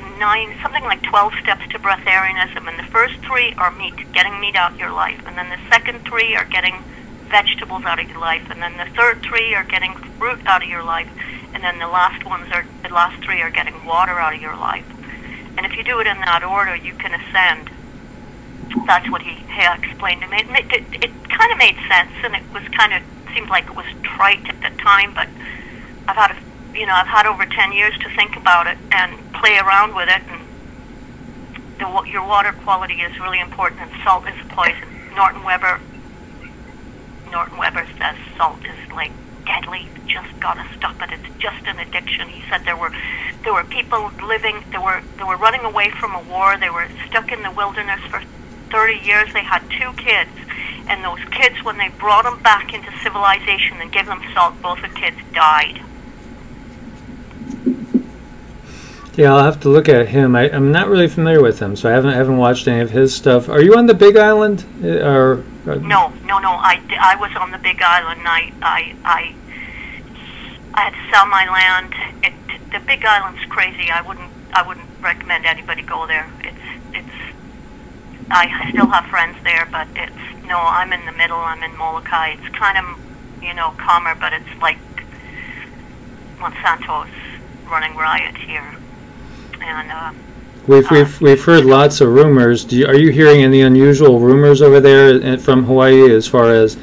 something like 12 steps to breatharianism, and the first 3 are meat, getting meat out of your life, and then the second 3 are getting vegetables out of your life, and then the third 3 are getting fruit out of your life, and then the last 3 are getting water out of your life. And if you do it in that order, you can ascend. That's what he explained to me. It kind of made sense, and it was kind of seemed like it was trite at the time, but I've had over 10 years to think about it and play around with it, and your water quality is really important, and salt is poison. Norton Webber says salt is like deadly. Just gotta stop it. It's just an addiction. He said there were people living. They were running away from a war. They were stuck in the wilderness for 30 years. They had 2 kids, and those kids, when they brought them back into civilization and gave them salt, both the kids died. Yeah, I'll have to look at him. I'm not really familiar with him, so I haven't watched any of his stuff. Are you on the Big Island? No. I was on the Big Island. I had to sell my land. The Big Island's crazy. I wouldn't recommend anybody go there. I still have friends there, but I'm in the middle. I'm in Molokai. It's kind of, you know, calmer, but it's like Monsanto's running riot here. And we've heard lots of rumors. Are you hearing any unusual rumors over there from Hawaii? As far as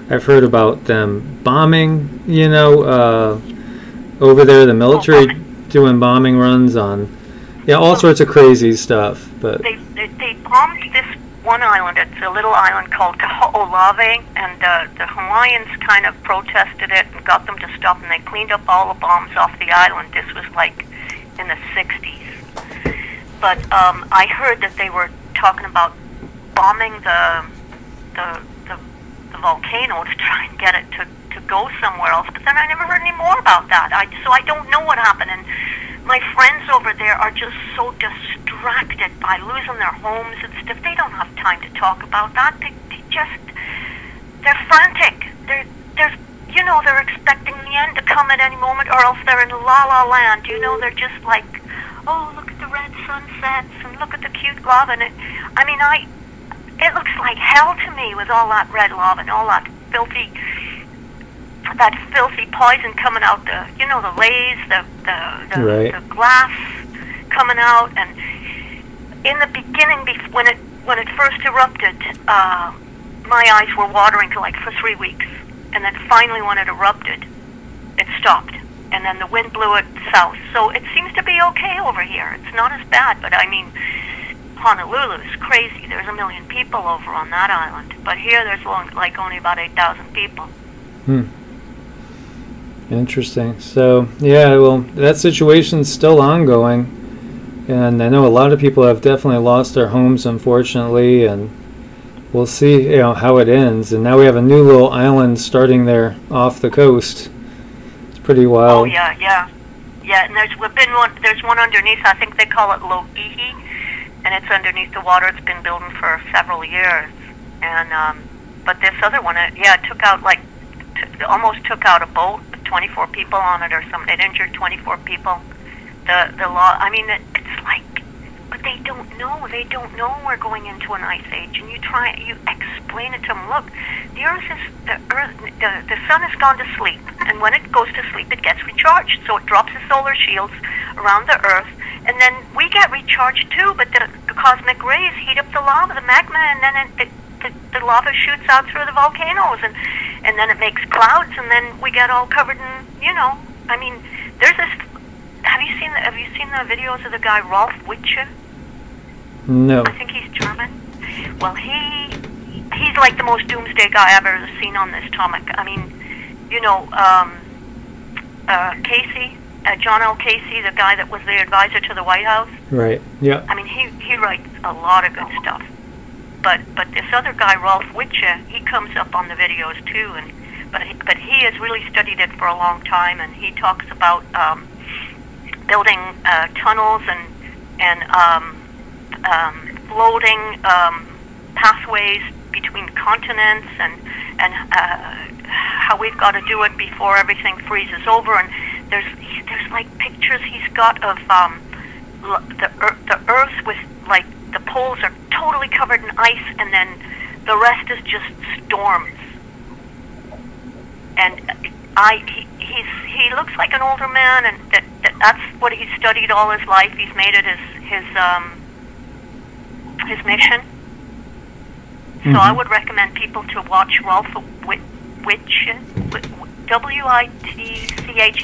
I've heard about them bombing, you know, over there, the military doing bombing runs on, all sorts of crazy stuff. But they bombed this one island. It's a little island called Kaho'olawe, and the Hawaiians kind of protested it and got them to stop, and they cleaned up all the bombs off the island. This was like in the 60s. But I heard that they were talking about bombing the volcano to try and get it to go somewhere else. But then I never heard any more about that. So I don't know what happened. And my friends over there are just so distracted by losing their homes and stuff. They don't have time to talk about that. They're frantic. They're expecting the end to come at any moment, or else they're in la la land. They're just like, oh, look at the red sunsets and look at the cute lava. And it looks like hell to me with all that red lava and all that filthy poison coming out. The lays, the glass coming out. And in the beginning, when it first erupted, my eyes were watering for 3 weeks. And then finally, when it erupted, it stopped. And then the wind blew it south. So it seems to be okay over here. It's not as bad, but Honolulu is crazy. There's 1 million people over on that island. But here there's only about 8,000 people. Interesting. So, well, that situation's still ongoing. And I know a lot of people have definitely lost their homes, unfortunately, and we'll see how it ends. And now we have a new little island starting there off the coast. Pretty wild. Oh yeah. And there's one underneath. I think they call it Lo'ihi, and it's underneath the water. It's been building for several years. And but this other one, it took out almost took out a boat, 24 people on it or something. It injured 24 people. The law. It's like, but they don't know. They don't know we're going into an ice age. And you explain it to them. Look, the sun has gone to sleep, and when it goes to sleep, it gets recharged. So it drops the solar shields around the Earth, and then we get recharged too. But the cosmic rays heat up the lava, the magma, and then the lava shoots out through the volcanoes. And and then it makes clouds, and then we get all covered in, I mean, there's this. Have you seen the videos of the guy Rolf Witsche? No. I think he's German. Well, he's like the most doomsday guy I've ever seen on this topic. I mean, Casey, John L. Casey, the guy that was the advisor to the White House. Right. Yeah. I mean, he writes a lot of good stuff. But this other guy, Rolf Witsche, he comes up on the videos too, but he has really studied it for a long time, and he talks about building tunnels and floating pathways between continents, and how we've got to do it before everything freezes over. And there's like pictures he's got of the Earth with like the poles are totally covered in ice, and then the rest is just storms. And he looks like an older man, and that's what he's studied all his life. He's made it his mission. So I would recommend people to watch Rolf Witsche, Witche,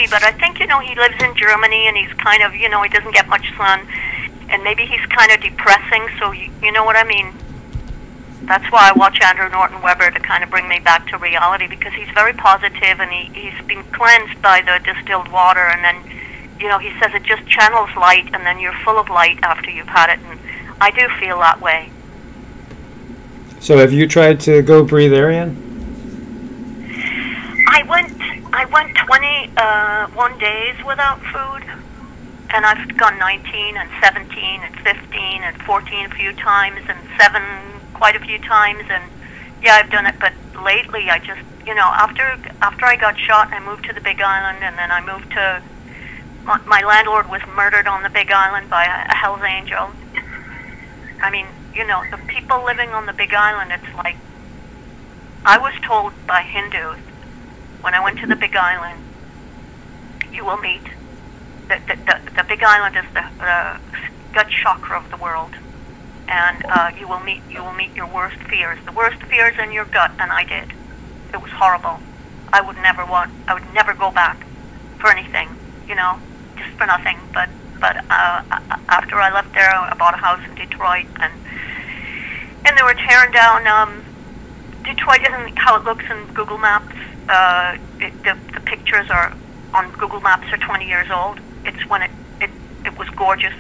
but I think, he lives in Germany, and he's kind of, he doesn't get much sun, and maybe he's kind of depressing, so you know what I mean? That's why I watch Andrew Norton Webber, to kind of bring me back to reality, because he's very positive, and he's been cleansed by the distilled water, and then, he says it just channels light, and then you're full of light after you've had it, and I do feel that way. So have you tried to go breatharian? I went 21 days without food, and I've gone 19 and 17 and 15 and 14 a few times, and 7 quite a few times, and yeah, I've done it. But lately, I just, after I got shot, I moved to the Big Island, and then I moved to. My landlord was murdered on the Big Island by a Hell's Angel. I mean, the people living on the Big Island, it's like, I was told by Hindus, when I went to the Big Island, you will meet, the Big Island is the gut chakra of the world, and you will meet your worst fears, the worst fears in your gut, and I did. It was horrible. I would never go back for anything, just for nothing, but after I left there, I bought a house in Detroit, and they were tearing down. Detroit isn't how it looks in Google Maps. The pictures are on Google Maps are 20 years old. It's when it was gorgeous.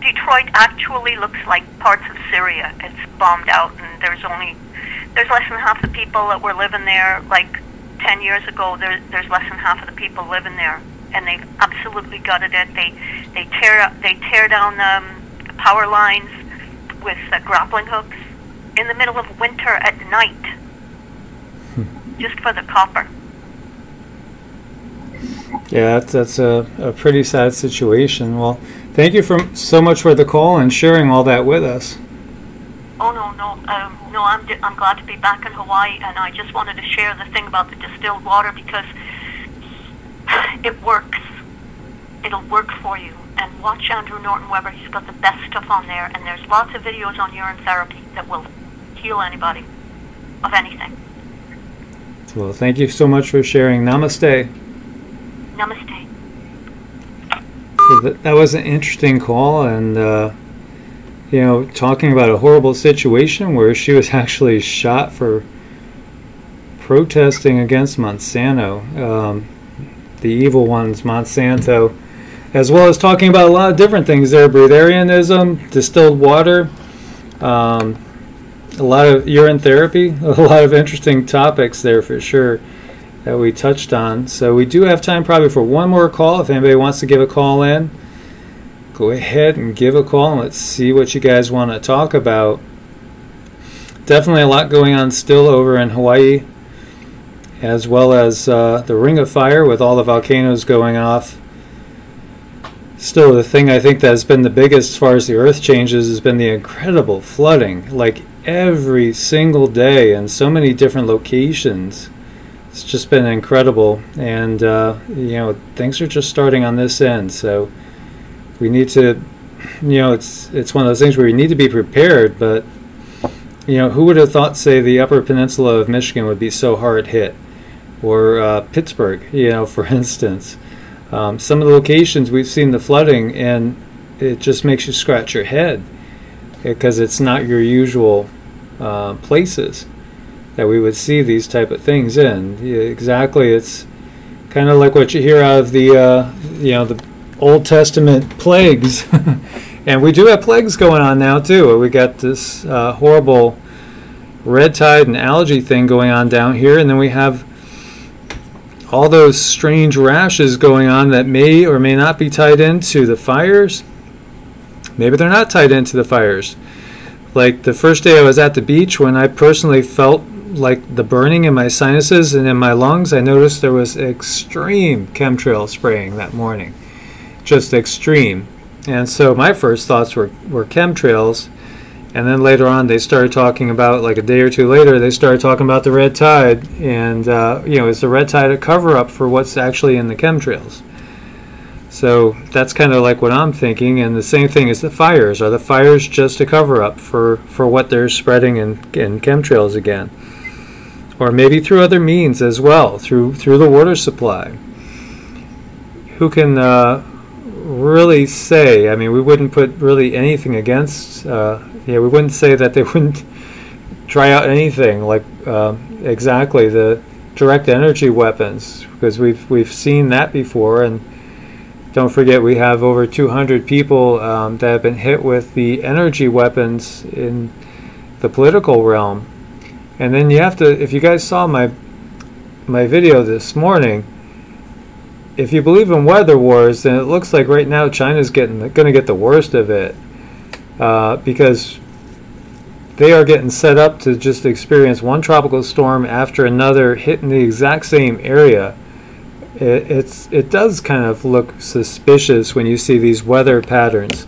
Detroit actually looks like parts of Syria. It's bombed out, and there's less than half the people that were living there. Like 10 years ago, there's less than half of the people living there, and they've absolutely gutted it. They tear down the power lines with grappling hooks in the middle of winter at night, just for the copper. Yeah, that's a pretty sad situation. Well, thank you so much for the call and sharing all that with us. Oh, no, I'm glad to be back in Hawaii, and I just wanted to share the thing about the distilled water, because it works. It'll work for you. And watch Andrew Norton Webber. He's got the best stuff on there, and there's lots of videos on urine therapy that will heal anybody of anything. Well, thank you so much for sharing. Namaste. Namaste. So that was an interesting call, and talking about a horrible situation where she was actually shot for protesting against Monsanto, the evil ones, Monsanto, as well as talking about a lot of different things there: breatharianism, distilled water, a lot of urine therapy, a lot of interesting topics there for sure that we touched on. So we do have time probably for one more call. If anybody wants to give a call in, go ahead and give a call, and let's see what you guys want to talk about. Definitely a lot going on still over in Hawaii, as well as the Ring of Fire with all the volcanoes going off. Still, the thing I think that's been the biggest as far as the earth changes has been the incredible flooding, like every single day in so many different locations. It's just been incredible, and things are just starting on this end. So we need to, it's one of those things where we need to be prepared, but who would have thought, say, the Upper Peninsula of Michigan would be so hard hit, or Pittsburgh, for instance. Some of the locations we've seen the flooding, and it just makes you scratch your head because it's not your usual places that we would see these type of things in. Yeah, exactly, it's kind of like what you hear out of the Old Testament plagues. And we do have plagues going on now too. We got this horrible red tide and algae thing going on down here, and then we have all those strange rashes going on that may or may not be tied into the fires. Maybe they're not tied into the fires. Like the first day I was at the beach, when I personally felt like the burning in my sinuses and in my lungs, I noticed there was extreme chemtrail spraying that morning. Just extreme. And so my first thoughts were chemtrails. And then later on they started talking about, like a day or two later, they started talking about the red tide. And, is the red tide a cover-up for what's actually in the chemtrails? So that's kind of like what I'm thinking. And the same thing is the fires. Are the fires just a cover-up for what they're spreading in chemtrails again? Or maybe through other means as well, through the water supply. Who can really say? I mean, we wouldn't put really anything against, we wouldn't say that they wouldn't try out anything like exactly the direct energy weapons, because we've seen that before. And don't forget, we have over 200 people that have been hit with the energy weapons in the political realm. And then you have to, if you guys saw my video this morning, if you believe in weather wars, then it looks like right now China's going to get the worst of it, because they are getting set up to just experience one tropical storm after another hitting the exact same area. It does kind of look suspicious when you see these weather patterns.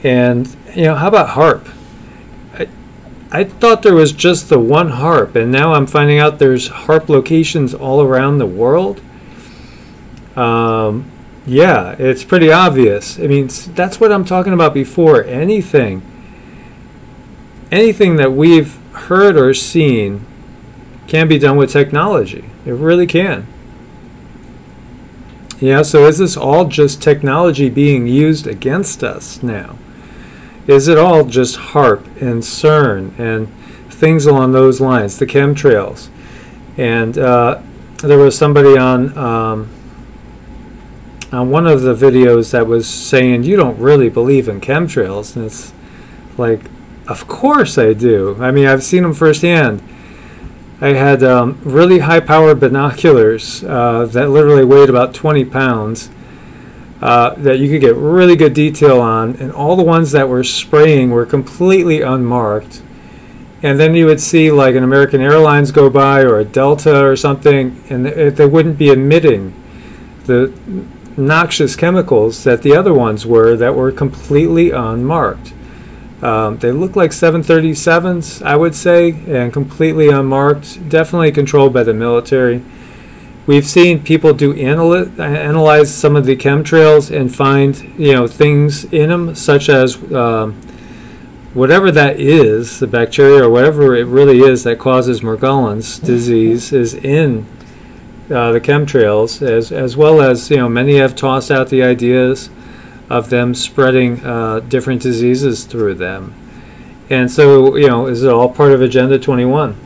And how about HARP? I thought there was just the one HARP, and now I'm finding out there's HARP locations all around the world. Yeah, it's pretty obvious. I mean, that's what I'm talking about before. Anything that we've heard or seen can be done with technology. It really can. Yeah, so is this all just technology being used against us now? Is it all just HARP and CERN and things along those lines, the chemtrails? And there was somebody on one of the videos that was saying, you don't really believe in chemtrails. And it's like, of course I do. I mean, I've seen them firsthand. I had really high-powered binoculars that literally weighed about 20 pounds that you could get really good detail on, and all the ones that were spraying were completely unmarked. And then you would see like an American Airlines go by, or a Delta or something, and they wouldn't be emitting the noxious chemicals that the other ones were that were completely unmarked. They look like 737s, I would say, and completely unmarked, definitely controlled by the military. We've seen people analyze some of the chemtrails and find, things in them, such as whatever that is, the bacteria or whatever it really is that causes Morgellons disease is in the chemtrails, as well as, many have tossed out the ideas of them spreading different diseases through them. And so, is it all part of Agenda 21?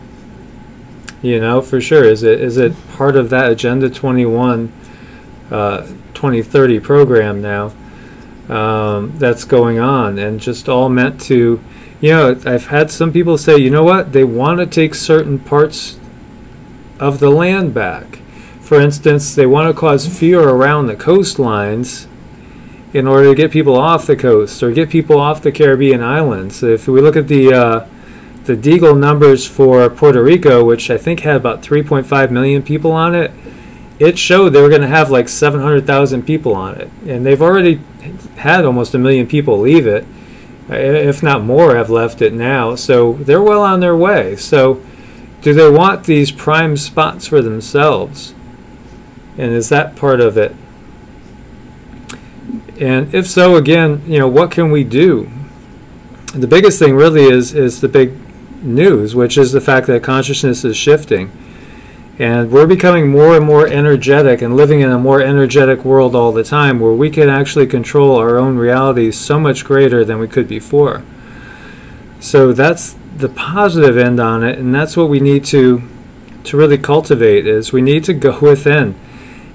For sure. Is it part of that Agenda 21 2030 program now that's going on, and just all meant to, I've had some people say, you know what, they want to take certain parts of the land back. For instance, they want to cause fear around the coastlines in order to get people off the coast or get people off the Caribbean islands. If we look at the Deagle numbers for Puerto Rico, which I think had about 3.5 million people on it, it showed they were going to have like 700,000 people on it. And they've already had almost 1 million people leave it, if not more have left it now. So they're well on their way. So do they want these prime spots for themselves? And is that part of it? And if so, again, what can we do? The biggest thing really is the big news, which is the fact that consciousness is shifting. And we're becoming more and more energetic and living in a more energetic world all the time, where we can actually control our own reality so much greater than we could before. So that's the positive end on it, and that's what we need to really cultivate, is we need to go within.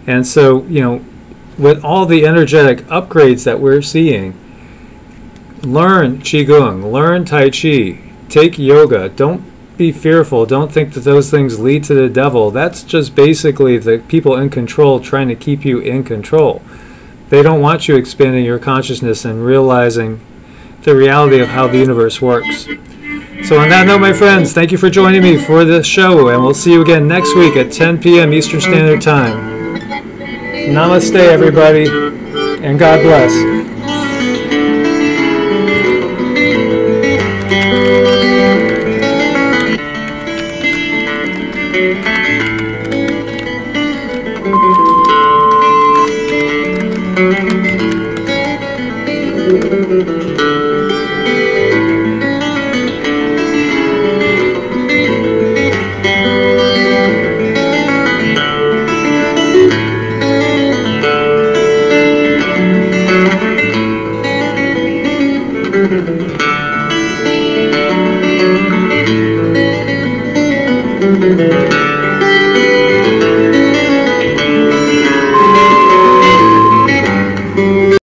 And so, you know, with all the energetic upgrades that we're seeing, learn QiGong, learn Tai Chi, take yoga. Don't be fearful. Don't think that those things lead to the devil. That's just basically the people in control trying to keep you in control. They don't want you expanding your consciousness and realizing the reality of how the universe works. So on that note, my friends, thank you for joining me for this show, and we'll see you again next week at 10 p.m. Eastern Standard Time. Namaste, everybody, and God bless.